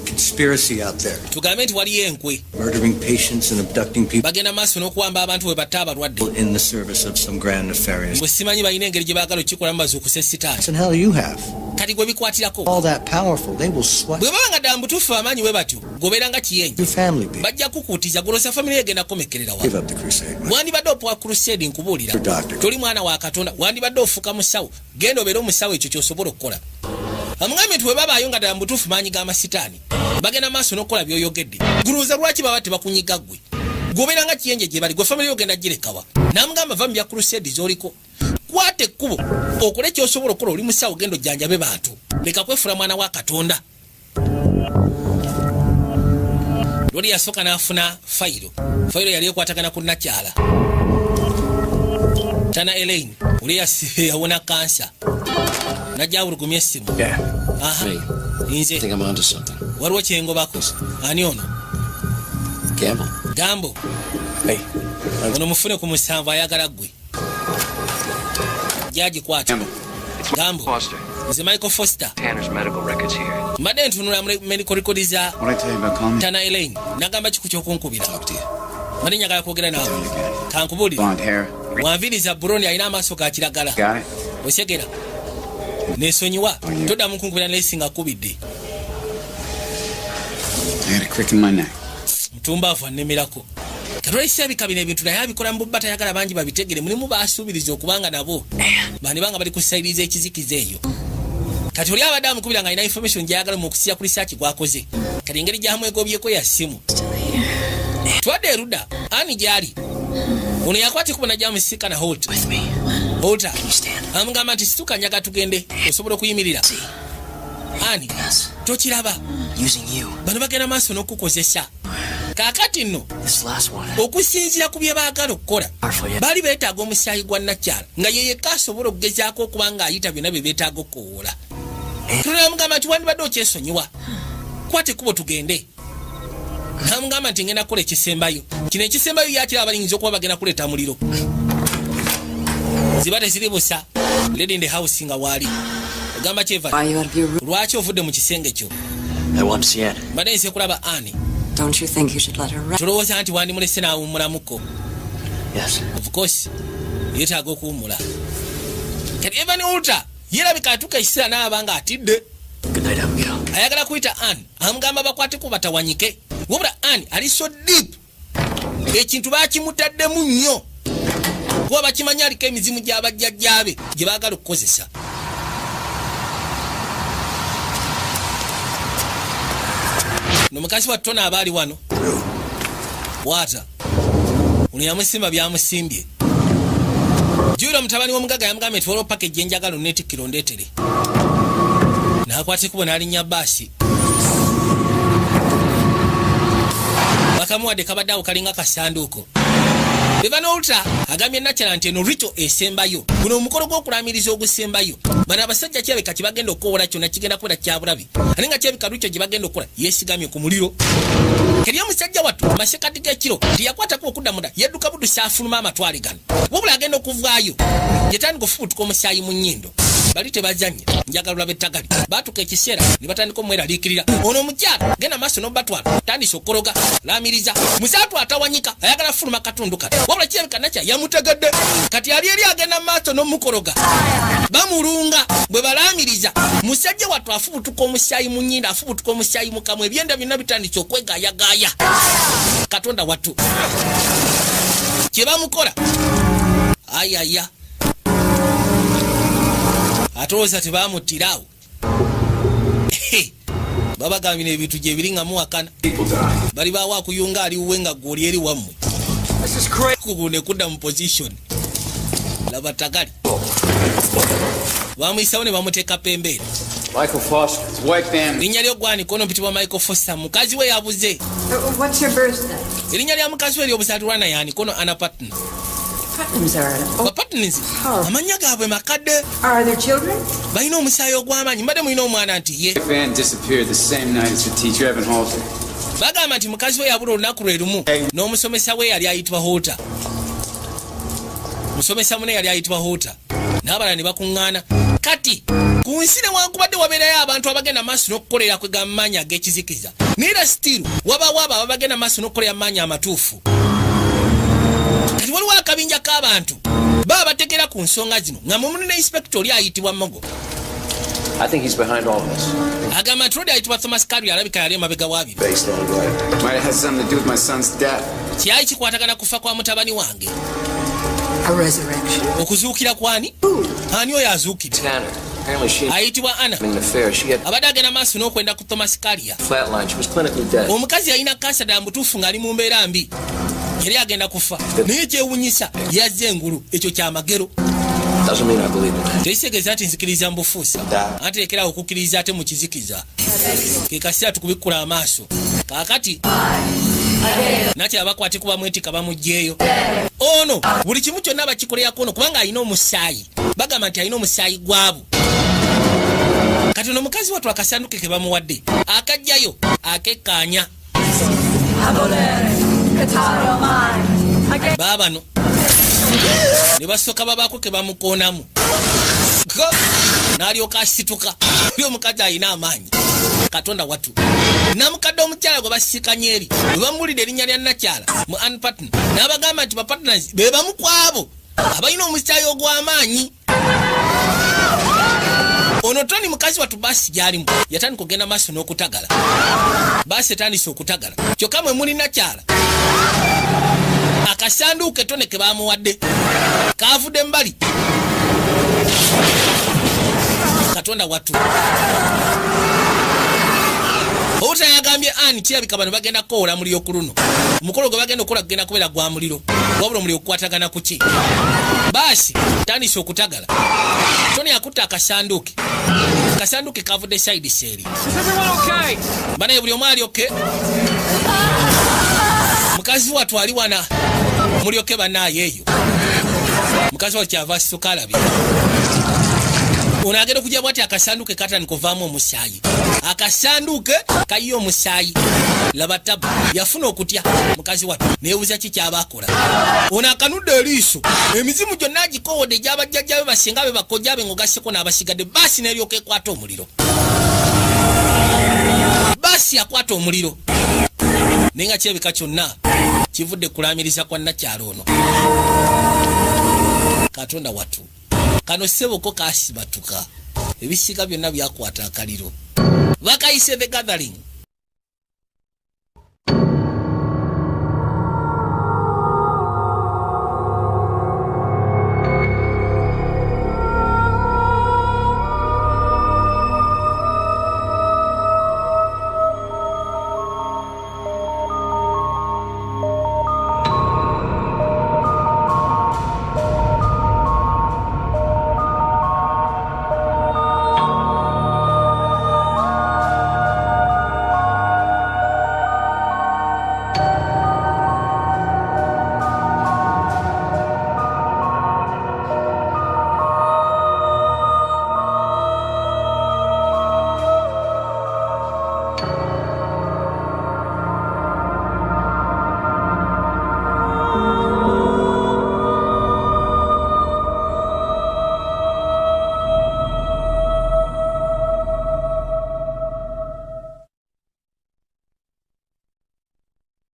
conspiracy out there. Tugambe nti waliyo enkwe. Murdering patients and abducting people. Bagenda maaso n'okuwamba abantu bwe batta abalwadde. In the service of some grand nefarious. Bwe simanyi balina engeri gye baagala okikolamu bazuukuse sitaani. And hell you have. Kati gwe bikwatirako. All that powerful, they will sweat. Bwe baba nga ddala butuufu amaanyi bwe batyo gobeera nga kiyenje. Your family be. Bajja kukuutiza golosa famire egenda komekerera wa. Give up the crusade. Wandibadde opowa crusade nkubuulira. Toli mwana wa Katonda. Wandibadde ofuuka musawo. Genda obeere omusawo ekyo ky'osobola okukola. Amugambye nti bwe babaayo nga ddala mu butuufu maanyi g'amasitaani bagenda maaso n'okukola by'oyogedde. Guluuza lwaki baba tebakunyiga ggwe. Gobeera nga kiyenje gye bali gwe famire yogenda girekawa. Namugamba va mu bya crusade z'oliko. Kwata ekkubo okole ky'osobola okukola oli musawo genda ojjanjabe bantu. Leka kwefuula mwana wa Katonda. Lwali yasooka n'afuna fayiro. Fayiro yali ekwatagana ku Nakyala. Tana Elaine oli yawona kansa. Najja awulugumya essimu. Aha. Nze. I think I'm onto something. Waliwo kyengobako. Ani ono? Gambo. Hey. Ono mufune ku musanvu ayagala ggwe. Jaji kwata. Gambo. Foster. Nze Michael Foster. Tanner's medical records here. Mbadde ntunula medical records za What I tell you about Coleman? Tana Elaine. Nagamba kiku ky'okunkubira. Mbadde njagala kwogera nawe. Kankubuulire. Blonde hair. Wanviriza Burundi alina amaaso ga kiragala. Got it? Osegera. Nesonyiwa. Toddamu kunkubira naye singa kubidde. I had a crick in my neck. Mutumbaavu annemerako. Katolisi abika bino ebintu naye abikola mu bba tayagala bangi babitegere mulimu baasuubiriza okubanga nabo bandi banga bali kusayiriza ekizikiza eyo. Kati oli abadde amukubira nga alina information gy'ayagala mu okusiya ku research gw'akoze. Kati engeri gy'amwegobyeko ya ssimu. Twadde erudda ani gy'ali. Ono yakwata ekkubo najjamusiika na Holt. Holta. Amugamba nti situka njaga tugende osobola okuyimirira. Ani tokiraba. Bano bagenda maaso n'okukozesa. Kaakati nno okusinziira ku bye baagala okukola baali beetaaga omusaayi gwa Nakyala nga ye yekka asobola okugezaako okuba ng'ayita byonna bye beetaaga okukowoola. Namugamba nti wandibadde okyesonyiwa. Kwata ekkubo tugende. Namugamba nti ngenda kukola ekisembayo. Kino ekisembayo yakira abalinzi okuba bagenda kuleeta muliro. Ziba teziri busa. Lady in the house nga waali. Ogamba kyeva. Lwaki ovudde mu kisenge kyo? Mbadde nse kulaba Ani. Don't you think you should let her rest? Tulowooza nti wandimulese n'awummulamuko. Yes. Of course. Yeetaaga okuwummula. Kati Evan Ulta yerabika atuuka ekiseera n'aba nga atidde. Ayagala kuyita Anne amugamba bakwateko batawanyike. Wabula Anne ali so deep. Ekintu baakimutaddemu nnyo. Kuba bakimanyi aliko emizimu gy'abajjajjaabe gye baagala okukozesa. Nomukazi wa Tona abaali wano. Wata. Ono yamusimba byamusimbye. Jula mutabani w'omugaga yamugamba nti waliwo package enjagala onneetikkira ondeetere. N'akwata ekkubo n'alinnya bbaasi. Bakamuwadde kabadde awo kalinga kasanduuko. Bevano Ultra agambye Nakyala nti eno ritual esembayo guno omukolo gw'okulamiriza ogusembayo bano abasajja Kyebika kye bagenda okukola kyonna kigenda kubeera kyabulabi ate nga Kyebika ritual gye bagenda okukola yeesigamye ku muliro keri omusajja wattu masekati g'ekiro teyakwatako okuddamunda yedduka buddusi afuluma amatwale gano wabula agenda okuvaayo yetandika okufubutuka omusaayi mu nnyindo bali tebazanye njagala olabe ettagali baatuka ekiseera ne batandika omweraliikirira ono omukyala genda maaso n'obatwala tandise okukologa laamiriza musaatu atawanyika ayagala fuluma katundu kati wabula Kyebika Nakyala yamutegadde kati ali eri agenda maaso n'omukologa bamulunga bwe balaamiriza musajja wattu afubutuka omusaayi mu nnyindo afubutuka omusaayi mu kamwa ebyenda byonna bitandise okwegaayagaaya Katonda wattu kye bamukola ayaya atolooza tebamuttirawo babagambye ebintu gye biri nga muwakana bali bawo akuyunga aliwuwe nga gwoli eri wammwe kugune kudda mu position laba tagali bamuyisawo ne bamuteeka pembeere Michael Foster's wife Anne. Linnya lyo gwani kono mpitibwa Michael Foster mukazi we yabuze. What's your birthday? Linnya lya mukazi we ly'obuzaalirwa yani kono Anna Patton. Pattons are. Oh, Pattons. Amanya gaabwe makadde. Are there children? Balina omusaayi ogw'amaanyi mbadde mulina omwana nti ye. Anne disappeared the same night as the teacher Evan Halter. Bagamba nti mukazi we yabula olunaku lwe lumu n'omusomesa we yali ayitibwa Halter. Musomesa mune yali ayitibwa Halter. N'abalala ne bakuŋŋaana. Kati ku nsi newankubadde wabeerayo abantu abagenda maaso n'okukolera kwega maanyi ag'ekizikiza neera still wabaawo abo abagenda maaso n'okukolera maanyi amatuufu kati waliwo akabinja k'abantu baba bategera ku nsonga zino nga mwe muli ne inspector oli ayitibwa Mogo. I think he's behind all of this. Agamba nti Rodi ayitibwa Thomas Carey alabika yali emabega wabyo. Based on what? Might have had something to do with my son's death. Kyali kikwatagana kufa kwa mutabani wange. A resurrection. Okuzuukira kwani? Ani oyo azuukidde? Tanner. Apparently she ayitibwa Anna. In the fair, she had abadde agenda maaso n'okwenda ku Thomas Carey. Flatline. She was clinically dead. Omukazi yalina kansa ddala mutuufu ng'ali mu mbeera mbi. Yali agenda kufa. Naye kyewunyisa yazze engulu ekyo kyamagero. Doesn't mean I believe it. Tekisegeeza ati nzikiriza mbufuusa. Ate lekerawo okukkiriza ate mu kizikiza. Ke kaseera tukubikkula amaaso. Kaakati Nakyala bakwate kuba mwetika bamuggyeyo. Ono buli kimu kyonna bakikoleyako ono kubanga alina omusaayi. Bagamba nti alina omusaayi gwabo. Kati ono mukazi wattu akasanduke ke bamuwadde akajjayo akekkaanya. Baabano ne basooka babaako ke bamukoonamu n'alyoka asituka oli omukazi alina amaanyi. Katonda wattu namukadde omukyala gwe basikanye eri bwe bamulidde erinnya lya Nakyala mu Ann Patton n'abagamba nti bapatners be bamu kwabo abalina omusaayi ogw'amaanyi. Ono Tony mukazi wattu baasi gy'alimu yatandika okugenda maaso n'okutagala. Baasi etandise okutagala kyokka mwe muli Nakyala akasanduuke Tony ke baamuwadde kaavudde mbali. Katonda wattu Ota yagambye ani kirabika bano bagenda kukola muliro ku luno. Omukolo gwe bagenda okukola gugenda kubeera gwa muliro wabula omuliro okukwatagana ku ki. Baasi tandise okutagala. Tony akutta akasanduuke. Akasanduuke kavudde side seeri. Banaye buli omu ali oke. Mukazi wattu ali wana mulyoke bannaayo eyo. Mukazi wattu kyava asituka alabye. Ono agenda okujja bwati akasanduuke katandika ovaamu omusaayi. Akasanduuke kayiye omusaayi. Laba tabu yafuna okutya mukazi wattu neebuuza ki kyaba akola. Ono akanudde eriiso emizimu gyonna agikowodde egy'abajjajjabe basinga be bakojjabe ng'ogasseko n'abasigadde. Baasi n'eryoka ekwata omuliro. Baasi akwata omuliro naye nga kirabika kyonna kivudde kulaamiriza kwa Nakyala ono. Katonda wattu kano sseboko kaasibatuka ebisiga byonna byakwata akaliro bakayise the gathering.